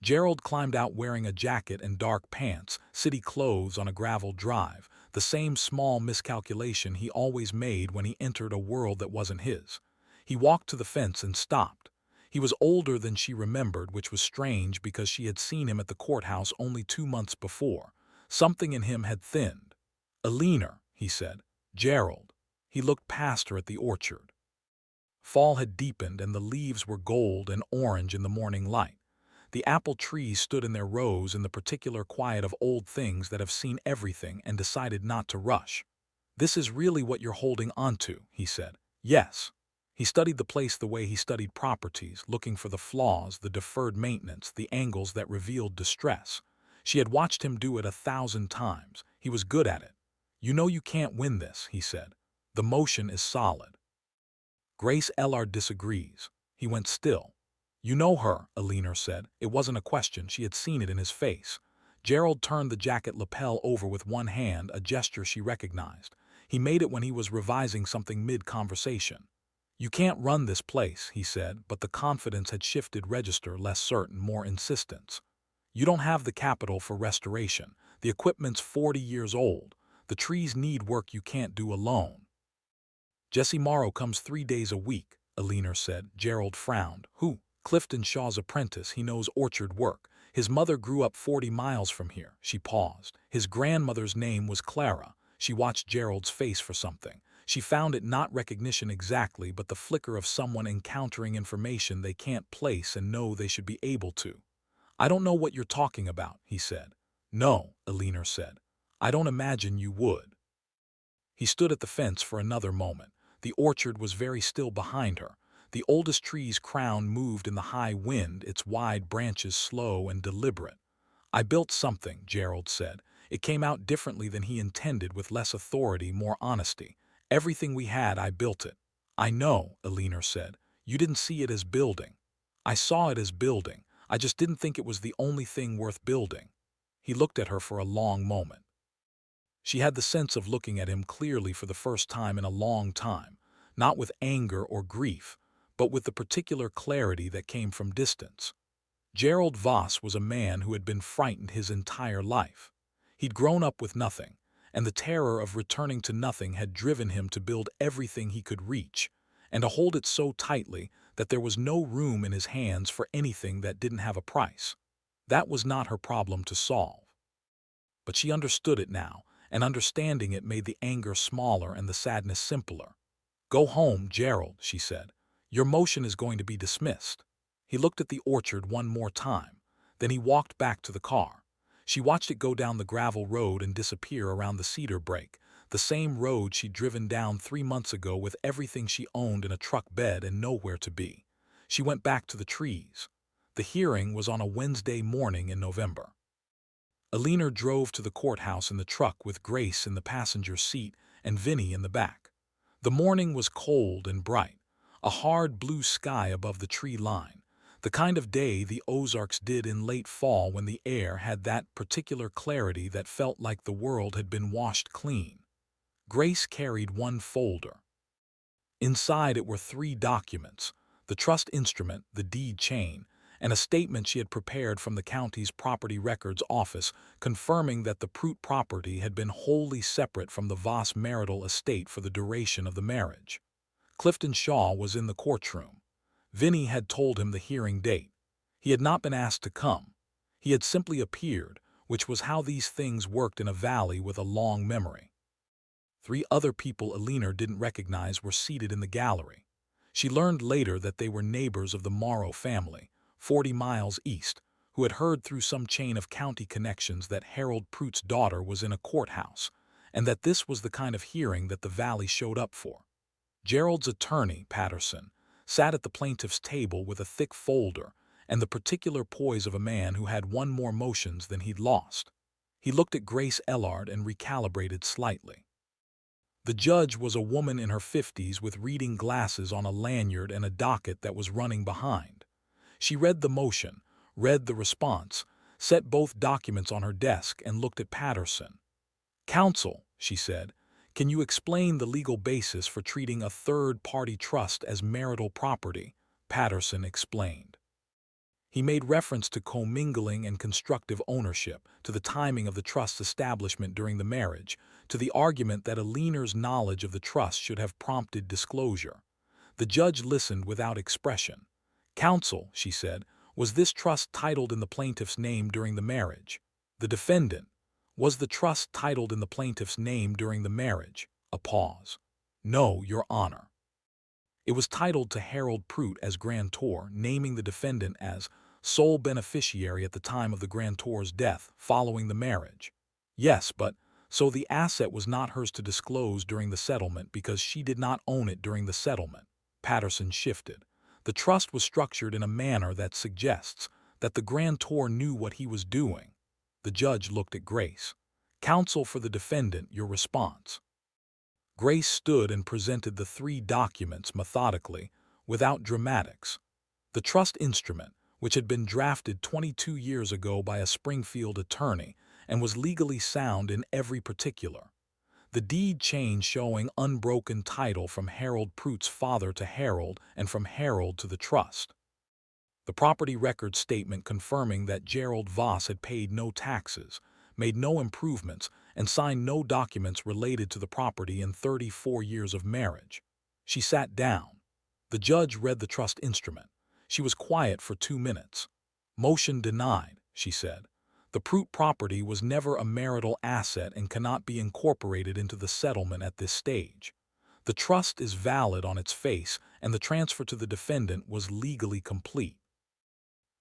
Speaker 1: Gerald climbed out wearing a jacket and dark pants, city clothes on a gravel drive, the same small miscalculation he always made when he entered a world that wasn't his. He walked to the fence and stopped. He was older than she remembered, which was strange because she had seen him at the courthouse only 2 months before. Something in him had thinned. "Eleanor," he said. "Gerald." He looked past her at the orchard. Fall had deepened and the leaves were gold and orange in the morning light. The apple trees stood in their rows in the particular quiet of old things that have seen everything and decided not to rush. "This is really what you're holding onto," he said. "Yes." He studied the place the way he studied properties, looking for the flaws, the deferred maintenance, the angles that revealed distress. She had watched him do it 1,000 times. He was good at it. "You know you can't win this," he said. "The motion is solid." Grace Ellard disagrees. He went still. "You know her," Eleanor said. It wasn't a question, she had seen it in his face. Gerald turned the jacket lapel over with one hand, a gesture she recognized. He made it when he was revising something mid-conversation. "You can't run this place," he said, but the confidence had shifted register, less certain, more insistence. "You don't have the capital for restoration. The equipment's 40 years old. The trees need work you can't do alone." "Jesse Morrow comes 3 days a week," Eleanor said. Gerald frowned. "Who?" "Clifton Shaw's apprentice. He knows orchard work. His mother grew up 40 miles from here." She paused. "His grandmother's name was Clara." She watched Gerald's face for something. She found it not recognition exactly, but the flicker of someone encountering information they can't place and know they should be able to. "I don't know what you're talking about," he said. "No," Eleanor said. "I don't imagine you would." He stood at the fence for another moment. The orchard was very still behind her. The oldest tree's crown moved in the high wind, its wide branches slow and deliberate. "I built something," Gerald said. "It came out differently than he intended, with less authority, more honesty. Everything we had, I built it." "I know," Eleanor said. "You didn't see it as building." "I saw it as building. I just didn't think it was the only thing worth building." He looked at her for a long moment. She had the sense of looking at him clearly for the first time in a long time, not with anger or grief, but with the particular clarity that came from distance. Gerald Voss was a man who had been frightened his entire life. He'd grown up with nothing, and the terror of returning to nothing had driven him to build everything he could reach, and to hold it so tightly that there was no room in his hands for anything that didn't have a price. That was not her problem to solve. But she understood it now, and understanding it made the anger smaller and the sadness simpler. "Go home, Gerald," she said. "Your motion is going to be dismissed." He looked at the orchard one more time. Then he walked back to the car. She watched it go down the gravel road and disappear around the cedar break, the same road she'd driven down 3 months ago with everything she owned in a truck bed and nowhere to be. She went back to the trees. The hearing was on a Wednesday morning in November. Eleanor drove to the courthouse in the truck with Grace in the passenger seat and Vinny in the back. The morning was cold and bright, a hard blue sky above the tree line, the kind of day the Ozarks did in late fall when the air had that particular clarity that felt like the world had been washed clean. Grace carried one folder. Inside it were 3 documents: the trust instrument, the deed chain, and a statement she had prepared from the county's property records office confirming that the Prout property had been wholly separate from the Voss marital estate for the duration of the marriage. Clifton Shaw was in the courtroom. Vinnie had told him the hearing date. He had not been asked to come. He had simply appeared, which was how these things worked in a valley with a long memory. 3 other people Alina didn't recognize were seated in the gallery. She learned later that they were neighbors of the Morrow family, 40 miles east, who had heard through some chain of county connections that Harold Prout's daughter was in a courthouse, and that this was the kind of hearing that the valley showed up for. Gerald's attorney, Patterson, sat at the plaintiff's table with a thick folder and the particular poise of a man who had won more motions than he'd lost. He looked at Grace Ellard and recalibrated slightly. The judge was a woman in her 50s with reading glasses on a lanyard and a docket that was running behind. She read the motion, read the response, set both documents on her desk and looked at Patterson. "Counsel," she said, "can you explain the legal basis for treating a third-party trust as marital property?" Patterson explained. He made reference to commingling and constructive ownership, to the timing of the trust's establishment during the marriage, to the argument that Alina's knowledge of the trust should have prompted disclosure. The judge listened without expression. "Counsel," she said, "was this trust titled in the plaintiff's name during the marriage?" The defendant: "Was the trust titled in the plaintiff's name during the marriage?" A pause. "No, Your Honor. It was titled to Harold Prout as grantor, naming the defendant as sole beneficiary at the time of the grantor's death following the marriage." "Yes, but so the asset was not hers to disclose during the settlement because she did not own it during the settlement." Patterson shifted. "The trust was structured in a manner that suggests that the grantor knew what he was doing." The judge looked at Grace. "Counsel for the defendant, your response." Grace stood and presented the 3 documents methodically, without dramatics. The trust instrument, which had been drafted 22 years ago by a Springfield attorney and was legally sound in every particular. The deed change showing unbroken title from Harold Prout's father to Harold and from Harold to the trust. The property record statement confirming that Gerald Voss had paid no taxes, made no improvements, and signed no documents related to the property in 34 years of marriage. She sat down. The judge read the trust instrument. She was quiet for 2 minutes. "Motion denied," she said. "The Prout property was never a marital asset and cannot be incorporated into the settlement at this stage. The trust is valid on its face, and the transfer to the defendant was legally complete.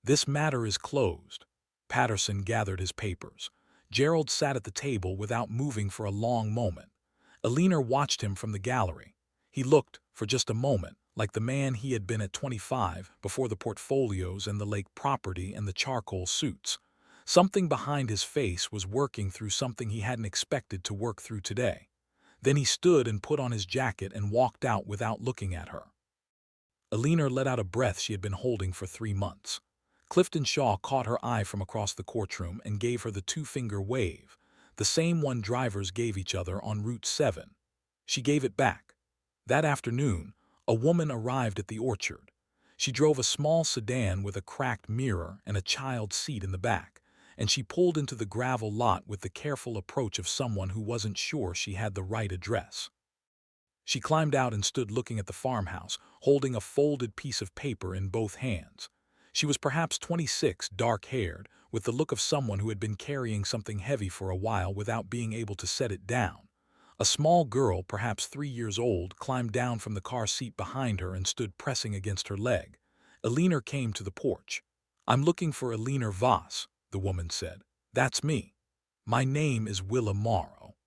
Speaker 1: This matter is closed." Patterson gathered his papers. Gerald sat at the table without moving for a long moment. Alina watched him from the gallery. He looked, for just a moment, like the man he had been at 25, before the portfolios and the lake property and the charcoal suits. Something behind his face was working through something he hadn't expected to work through today. Then he stood and put on his jacket and walked out without looking at her. Alina let out a breath she had been holding for 3 months. Clifton Shaw caught her eye from across the courtroom and gave her the 2-finger wave, the same one drivers gave each other on Route 7. She gave it back. That afternoon, a woman arrived at the orchard. She drove a small sedan with a cracked mirror and a child seat in the back, and she pulled into the gravel lot with the careful approach of someone who wasn't sure she had the right address. She climbed out and stood looking at the farmhouse, holding a folded piece of paper in both hands. She was perhaps 26, dark-haired, with the look of someone who had been carrying something heavy for a while without being able to set it down. A small girl, perhaps 3 years old, climbed down from the car seat behind her and stood pressing against her leg. Alina came to the porch. "I'm looking for Alina Voss," the woman said. "That's me. My name is Willa Morrow."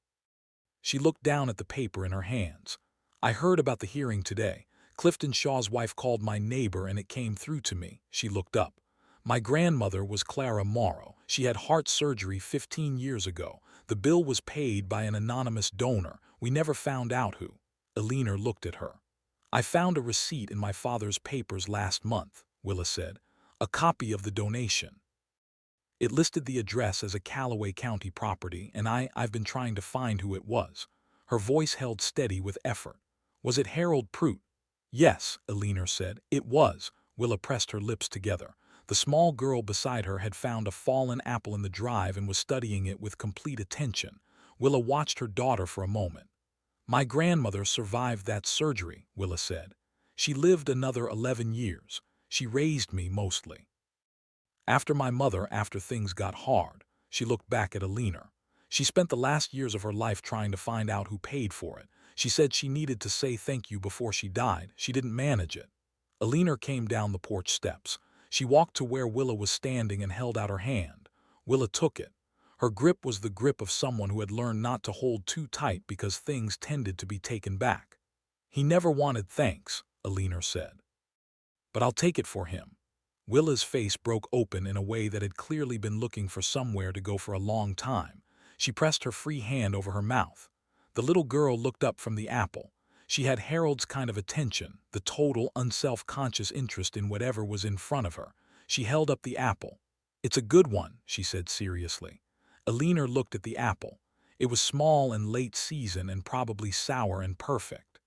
Speaker 1: She looked down at the paper in her hands. "I heard about the hearing today. Clifton Shaw's wife called my neighbor and it came through to me." She looked up. "My grandmother was Clara Morrow. She had heart surgery 15 years ago. The bill was paid by an anonymous donor. We never found out who." Alina looked at her. "I found a receipt in my father's papers last month," Willa said. "A copy of the donation. It listed the address as a Callaway County property, and I've been trying to find who it was." Her voice held steady with effort. "Was it Harold Prout?" "Yes," Alina said. "It was." Willa pressed her lips together. The small girl beside her had found a fallen apple in the drive and was studying it with complete attention. Willa watched her daughter for a moment. "My grandmother survived that surgery," Willa said. "She lived another 11 years. She raised me mostly. After things got hard," she looked back at Alina. "She spent the last years of her life trying to find out who paid for it. She said she needed to say thank you before she died. She didn't manage it." Alina came down the porch steps. She walked to where Willa was standing and held out her hand. Willa took it. Her grip was the grip of someone who had learned not to hold too tight because things tended to be taken back. "He never wanted thanks," Alina said. "But I'll take it for him." Willa's face broke open in a way that had clearly been looking for somewhere to go for a long time. She pressed her free hand over her mouth. The little girl looked up from the apple. She had Harold's kind of attention, the total, unself-conscious interest in whatever was in front of her. She held up the apple. "It's a good one," she said seriously. Alina looked at the apple. It was small and late season and probably sour and perfect.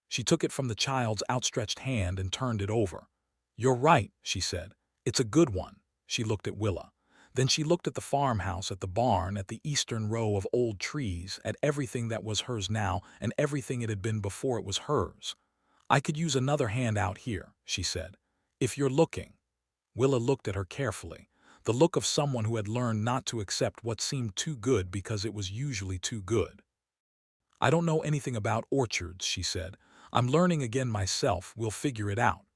Speaker 1: She took it from the child's outstretched hand and turned it over. "You're right," she said. "It's a good one." She looked at Willa. Then she looked at the farmhouse, at the barn, at the eastern row of old trees, at everything that was hers now and everything it had been before it was hers. "I could use another hand out here," she said. "If you're looking." Willa looked at her carefully, the look of someone who had learned not to accept what seemed too good because it was usually too good. "I don't know anything about orchards," she said. "I'm learning again myself. We'll figure it out."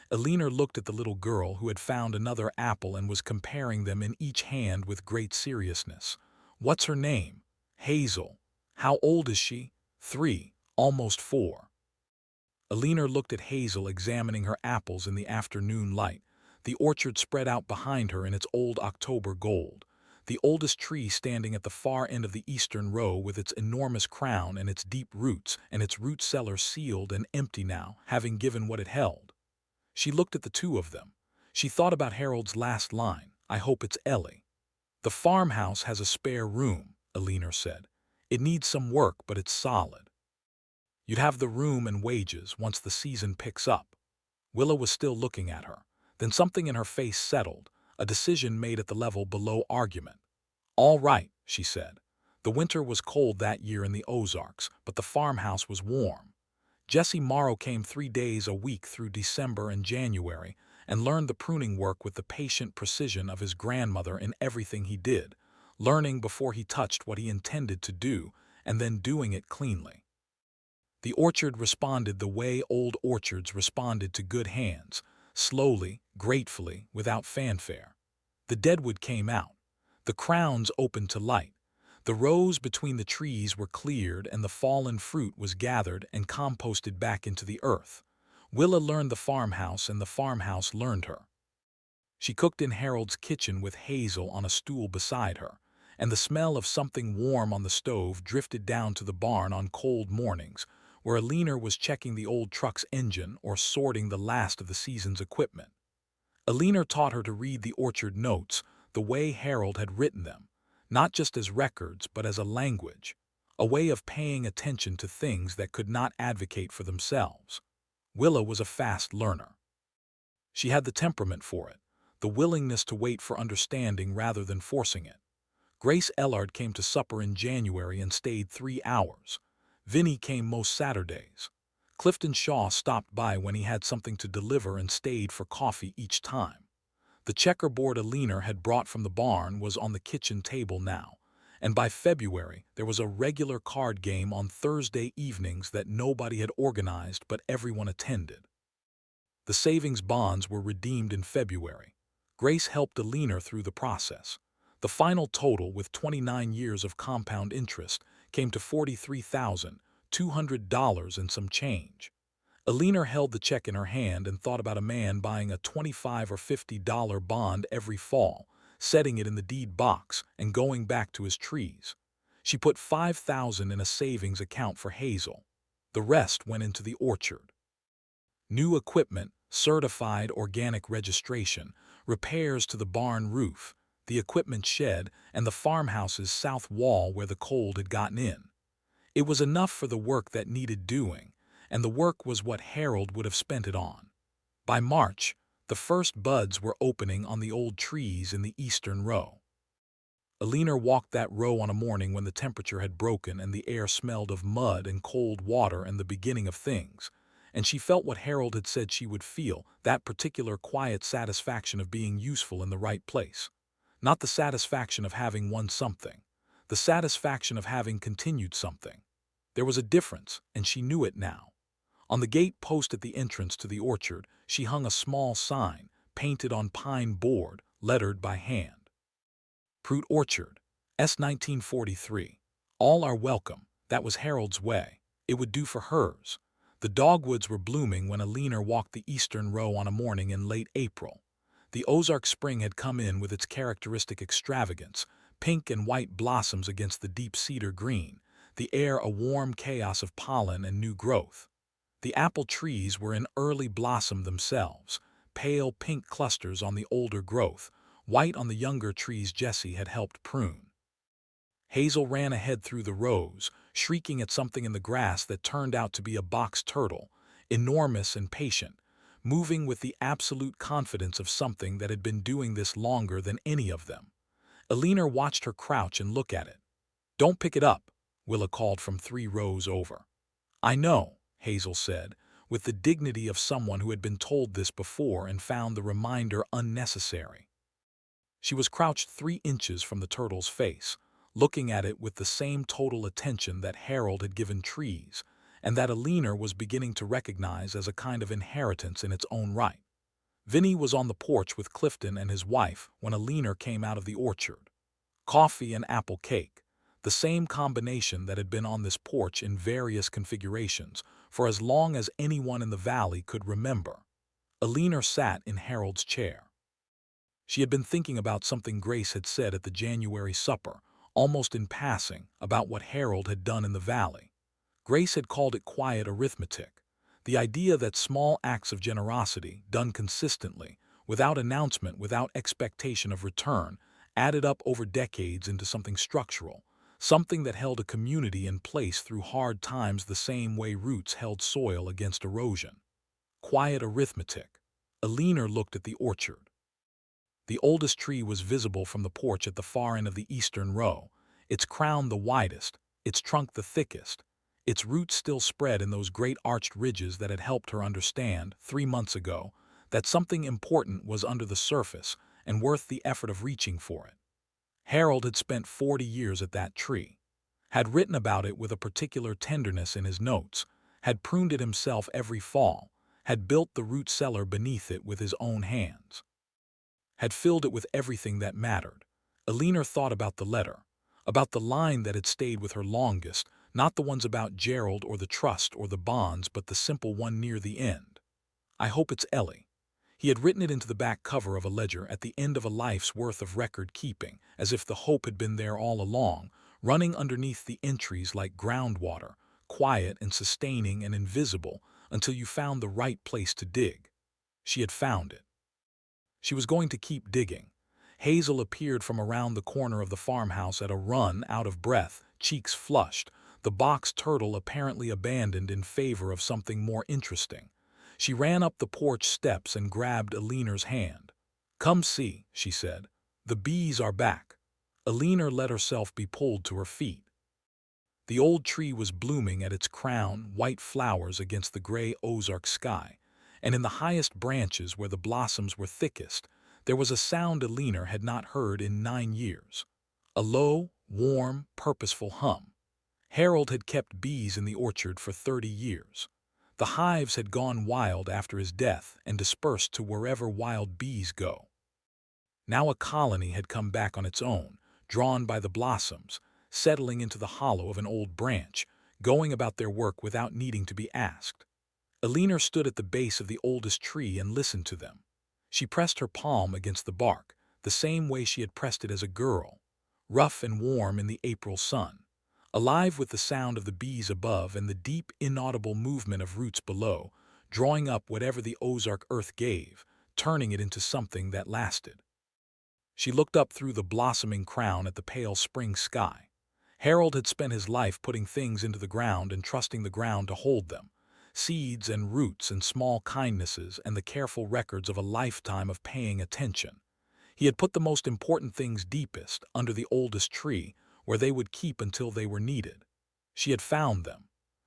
Speaker 1: Alina looked at the little girl who had found another apple and was comparing them in each hand with great seriousness. "What's her name?" "Hazel." "How old is she?" "3, almost 4." Alina looked at Hazel examining her apples in the afternoon light. The orchard spread out behind her in its old October gold. The oldest tree standing at the far end of the eastern row with its enormous crown and its deep roots and its root cellar sealed and empty now, having given what it held. She looked at the two of them. She thought about Harold's last line, "I hope it's Ellie." "The farmhouse has a spare room," Alina said. "It needs some work, but it's solid. You'd have the room and wages once the season picks up." Willa was still looking at her. Then something in her face settled, a decision made at the level below argument. "All right," she said. The winter was cold that year in the Ozarks, but the farmhouse was warm. Jesse Morrow came 3 days a week through December and January and learned the pruning work with the patient precision of his grandmother in everything he did, learning before he touched what he intended to do and then doing it cleanly. The orchard responded the way old orchards responded to good hands, slowly, gratefully, without fanfare. The deadwood came out. The crowns opened to light. The rows between the trees were cleared and the fallen fruit was gathered and composted back into the earth. Willa learned the farmhouse and the farmhouse learned her. She cooked in Harold's kitchen with Hazel on a stool beside her, and the smell of something warm on the stove drifted down to the barn on cold mornings, where Alina was checking the old truck's engine or sorting the last of the season's equipment. Alina taught her to read the orchard notes the way Harold had written them, not just as records but as a language, a way of paying attention to things that could not advocate for themselves. Willa was a fast learner. She had the temperament for it, the willingness to wait for understanding rather than forcing it. Grace Ellard came to supper in January and stayed 3 hours. Vinny came most Saturdays. Clifton Shaw stopped by when he had something to deliver and stayed for coffee each time. The checkerboard Alina had brought from the barn was on the kitchen table now, and by February there was a regular card game on Thursday evenings that nobody had organized but everyone attended. The savings bonds were redeemed in February. Grace helped Alina through the process. The final total, with 29 years of compound interest, came to $43,200 and some change. Alina held the check in her hand and thought about a man buying a $25 or $50 bond every fall, setting it in the deed box, and going back to his trees. She put $5,000 in a savings account for Hazel. The rest went into the orchard. New equipment, certified organic registration, repairs to the barn roof, the equipment shed, and the farmhouse's south wall where the cold had gotten in. It was enough for the work that needed doing, and the work was what Harold would have spent it on. By March, The first buds were opening on the old trees in the eastern row. Alina walked that row on a morning when the temperature had broken and the air smelled of mud and cold water and the beginning of things, and she felt what Harold had said she would feel, that particular quiet satisfaction of being useful in the right place. Not the satisfaction of having won something, the satisfaction of having continued something. There was a difference, and she knew it now. On the gate post at the entrance to the orchard, she hung a small sign, painted on pine board, lettered by hand. Fruit Orchard, S. 1943. All are welcome. That was Harold's way. It would do for hers. The dogwoods were blooming when Alina walked the eastern row on a morning in late April. The Ozark spring had come in with its characteristic extravagance, pink and white blossoms against the deep cedar green, the air a warm chaos of pollen and new growth. The apple trees were in early blossom themselves, pale pink clusters on the older growth, white on the younger trees Jessie had helped prune. Hazel ran ahead through the rows, shrieking at something in the grass that turned out to be a box turtle, enormous and patient, moving with the absolute confidence of something that had been doing this longer than any of them. Alina watched her crouch and look at it. "Don't pick it up," Willa called from 3 rows over. "I know," Hazel said, with the dignity of someone who had been told this before and found the reminder unnecessary. She was crouched 3 inches from the turtle's face, looking at it with the same total attention that Harold had given trees, and that Alina was beginning to recognize as a kind of inheritance in its own right. Vinny was on the porch with Clifton and his wife when Alina came out of the orchard. Coffee and apple cake, the same combination that had been on this porch in various configurations for as long as anyone in the valley could remember. Alina sat in Harold's chair. She had been thinking about something Grace had said at the January supper, almost in passing, about what Harold had done in the valley. Grace had called it quiet arithmetic, the idea that small acts of generosity, done consistently, without announcement, without expectation of return, added up over decades into something structural, something that held a community in place through hard times the same way roots held soil against erosion. Quiet arithmetic. Alina looked at the orchard. The oldest tree was visible from the porch at the far end of the eastern row, its crown the widest, its trunk the thickest, its roots still spread in those great arched ridges that had helped her understand, 3 months ago, that something important was under the surface and worth the effort of reaching for it. Harold had spent 40 years at that tree, had written about it with a particular tenderness in his notes, had pruned it himself every fall, had built the root cellar beneath it with his own hands, had filled it with everything that mattered. Alina thought about the letter, about the line that had stayed with her longest, not the ones about Gerald or the trust or the bonds, but the simple one near the end. "I hope it's Ellie." He had written it into the back cover of a ledger at the end of a life's worth of record-keeping, as if the hope had been there all along, running underneath the entries like groundwater, quiet and sustaining and invisible, until you found the right place to dig. She had found it. She was going to keep digging. Hazel appeared from around the corner of the farmhouse at a run, out of breath, cheeks flushed, the box turtle apparently abandoned in favor of something more interesting. She ran up the porch steps and grabbed Alina's hand. "Come see," she said. "The bees are back." Alina let herself be pulled to her feet. The old tree was blooming at its crown, white flowers against the gray Ozark sky, and in the highest branches where the blossoms were thickest, there was a sound Alina had not heard in 9 years. A low, warm, purposeful hum. Harold had kept bees in the orchard for 30 years. The hives had gone wild after his death and dispersed to wherever wild bees go. Now a colony had come back on its own, drawn by the blossoms, settling into the hollow of an old branch, going about their work without needing to be asked. Alina stood at the base of the oldest tree and listened to them. She pressed her palm against the bark, the same way she had pressed it as a girl, rough and warm in the April sun, alive with the sound of the bees above and the deep, inaudible movement of roots below, drawing up whatever the Ozark earth gave, turning it into something that lasted. She looked up through the blossoming crown at the pale spring sky. Harold had spent his life putting things into the ground and trusting the ground to hold them, seeds and roots and small kindnesses and the careful records of a lifetime of paying attention. He had put the most important things deepest, under the oldest tree, where they would keep until they were needed. She had found them.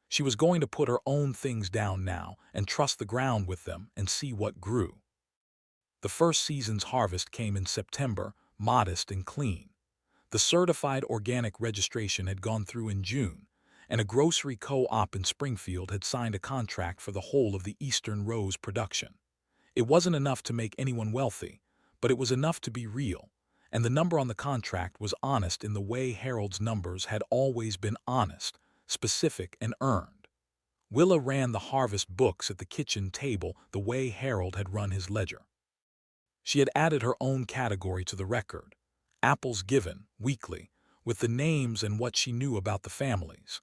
Speaker 1: She was going to put her own things down now and trust the ground with them and see what grew. The first season's harvest came in September, modest and clean. The certified organic registration had gone through in June, and a grocery co-op in Springfield had signed a contract for the whole of the Eastern Rose production. It wasn't enough to make anyone wealthy, but it was enough to be real, and the number on the contract was honest in the way Harold's numbers had always been honest, specific, and earned. Willa ran the harvest books at the kitchen table the way Harold had run his ledger. She had added her own category to the record, apples given, weekly, with the names and what she knew about the families.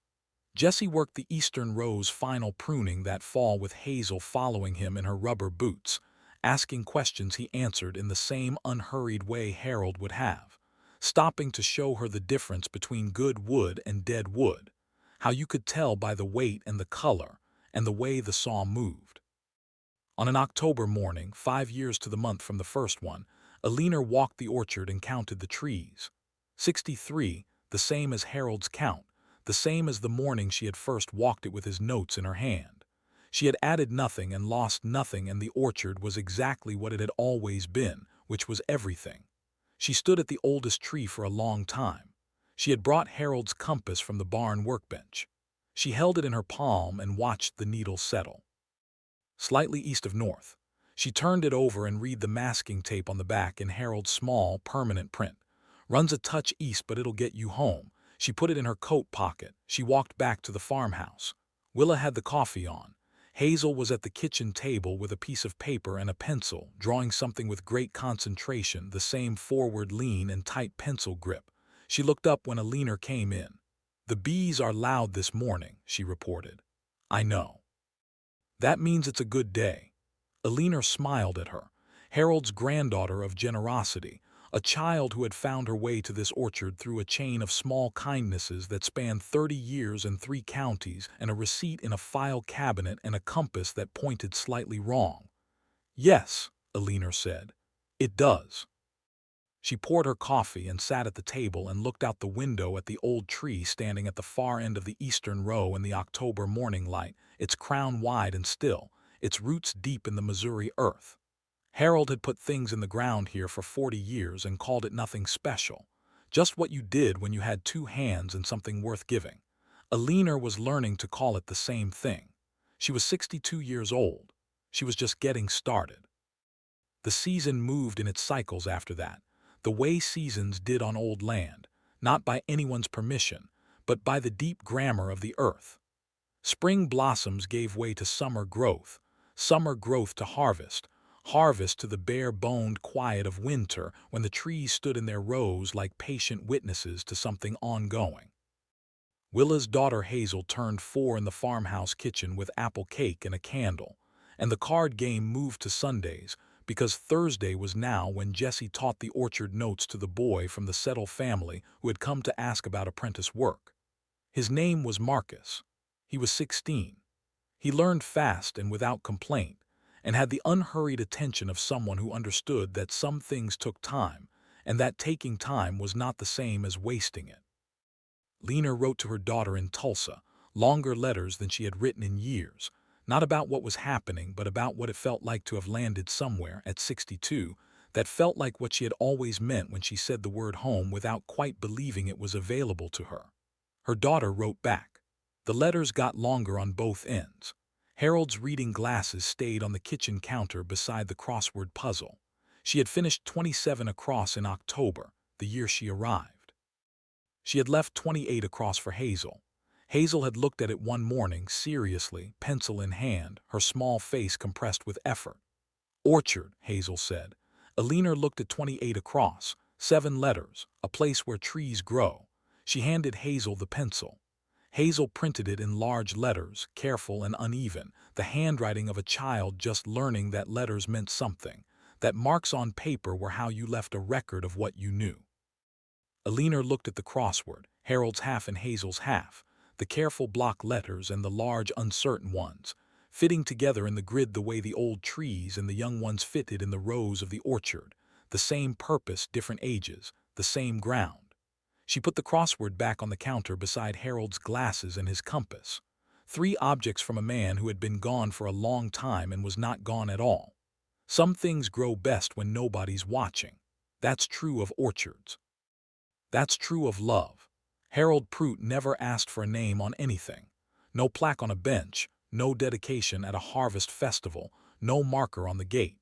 Speaker 1: Jesse worked the Eastern Rose final pruning that fall with Hazel following him in her rubber boots, asking questions he answered in the same unhurried way Harold would have, stopping to show her the difference between good wood and dead wood, how you could tell by the weight and the color, and the way the saw moved. On an October morning, 5 years to the month from the first one, Alina walked the orchard and counted the trees. 63, the same as Harold's count, the same as the morning she had first walked it with his notes in her hand. She had added nothing and lost nothing, and the orchard was exactly what it had always been, which was everything. She stood at the oldest tree for a long time. She had brought Harold's compass from the barn workbench. She held it in her palm and watched the needle settle. Slightly east of north. She turned it over and read the masking tape on the back in Harold's small, permanent print. Runs a touch east, but it'll get you home. She put it in her coat pocket. She walked back to the farmhouse. Willa had the coffee on. Hazel was at the kitchen table with a piece of paper and a pencil, drawing something with great concentration, the same forward lean and tight pencil grip. She looked up when Alina came in. "The bees are loud this morning," she reported. "I know. That means it's a good day." Alina smiled at her. Harold's granddaughter of generosity, a child who had found her way to this orchard through a chain of small kindnesses that spanned 30 years and 3 counties, and a receipt in a file cabinet and a compass that pointed slightly wrong. "Yes," Alina said, "it does." She poured her coffee and sat at the table and looked out the window at the old tree standing at the far end of the eastern row in the October morning light, its crown wide and still, its roots deep in the Missouri earth. Harold had put things in the ground here for 40 years and called it nothing special, just what you did when you had 2 hands and something worth giving. Alina was learning to call it the same thing. She was 62 years old. She was just getting started. The season moved in its cycles after that, the way seasons did on old land, not by anyone's permission, but by the deep grammar of the earth. Spring blossoms gave way to summer growth to harvest, harvest to the bare-boned quiet of winter when the trees stood in their rows like patient witnesses to something ongoing. Willa's daughter Hazel turned 4 in the farmhouse kitchen with apple cake and a candle, and the card game moved to Sundays, because Thursday was now when Jesse taught the orchard notes to the boy from the Settle family who had come to ask about apprentice work. His name was Marcus. He was 16. He learned fast and without complaint, and had the unhurried attention of someone who understood that some things took time, and that taking time was not the same as wasting it. Lena wrote to her daughter in Tulsa, longer letters than she had written in years, not about what was happening, but about what it felt like to have landed somewhere at 62, that felt like what she had always meant when she said the word home without quite believing it was available to her. Her daughter wrote back. The letters got longer on both ends. Harold's reading glasses stayed on the kitchen counter beside the crossword puzzle. She had finished 27 across in October, the year she arrived. She had left 28 across for Hazel. Hazel had looked at it one morning, seriously, pencil in hand, her small face compressed with effort. "Orchard," Hazel said. Alina looked at 28 across, 7 letters, a place where trees grow. She handed Hazel the pencil. Hazel printed it in large letters, careful and uneven, the handwriting of a child just learning that letters meant something, that marks on paper were how you left a record of what you knew. Alina looked at the crossword, Harold's half and Hazel's half, the careful block letters and the large uncertain ones. fitting together in the grid the way the old trees and the young ones fitted in the rows of the orchard, the same purpose, different ages, the same ground. She put the crossword back on the counter beside Harold's glasses and his compass. 3 objects from a man who had been gone for a long time and was not gone at all. Some things grow best when nobody's watching. That's true of orchards. That's true of love. Harold Prout never asked for a name on anything. No plaque on a bench, no dedication at a harvest festival, no marker on the gate.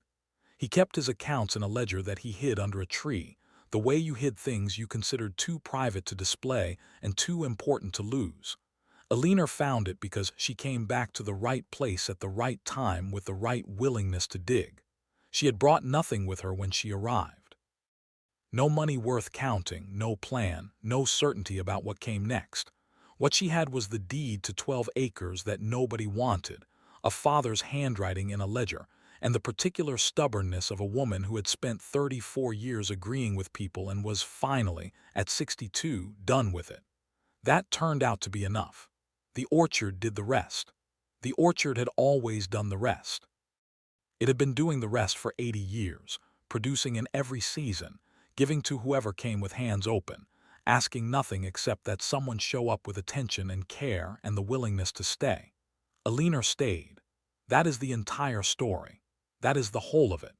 Speaker 1: He kept his accounts in a ledger that he hid under a tree, the way you hid things you considered too private to display and too important to lose. Alina found it because she came back to the right place at the right time with the right willingness to dig. She had brought nothing with her when she arrived. No money worth counting, no plan, no certainty about what came next. What she had was the deed to 12 acres that nobody wanted, a father's handwriting in a ledger, and the particular stubbornness of a woman who had spent 34 years agreeing with people and was finally, at 62, done with it. That turned out to be enough. The orchard did the rest. The orchard had always done the rest. It had been doing the rest for 80 years, producing in every season, giving to whoever came with hands open, asking nothing except that someone show up with attention and care and the willingness to stay. Alina stayed. That is the entire story. That is the whole of it.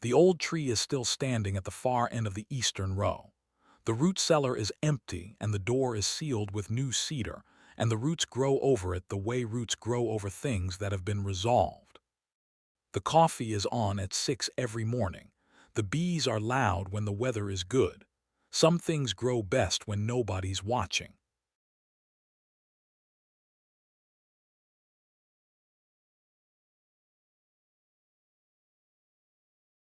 Speaker 1: The old tree is still standing at the far end of the eastern row. The root cellar is empty and the door is sealed with new cedar, and the roots grow over it the way roots grow over things that have been resolved. The coffee is on at 6 every morning. The bees are loud when the weather is good. Some things grow best when nobody's watching.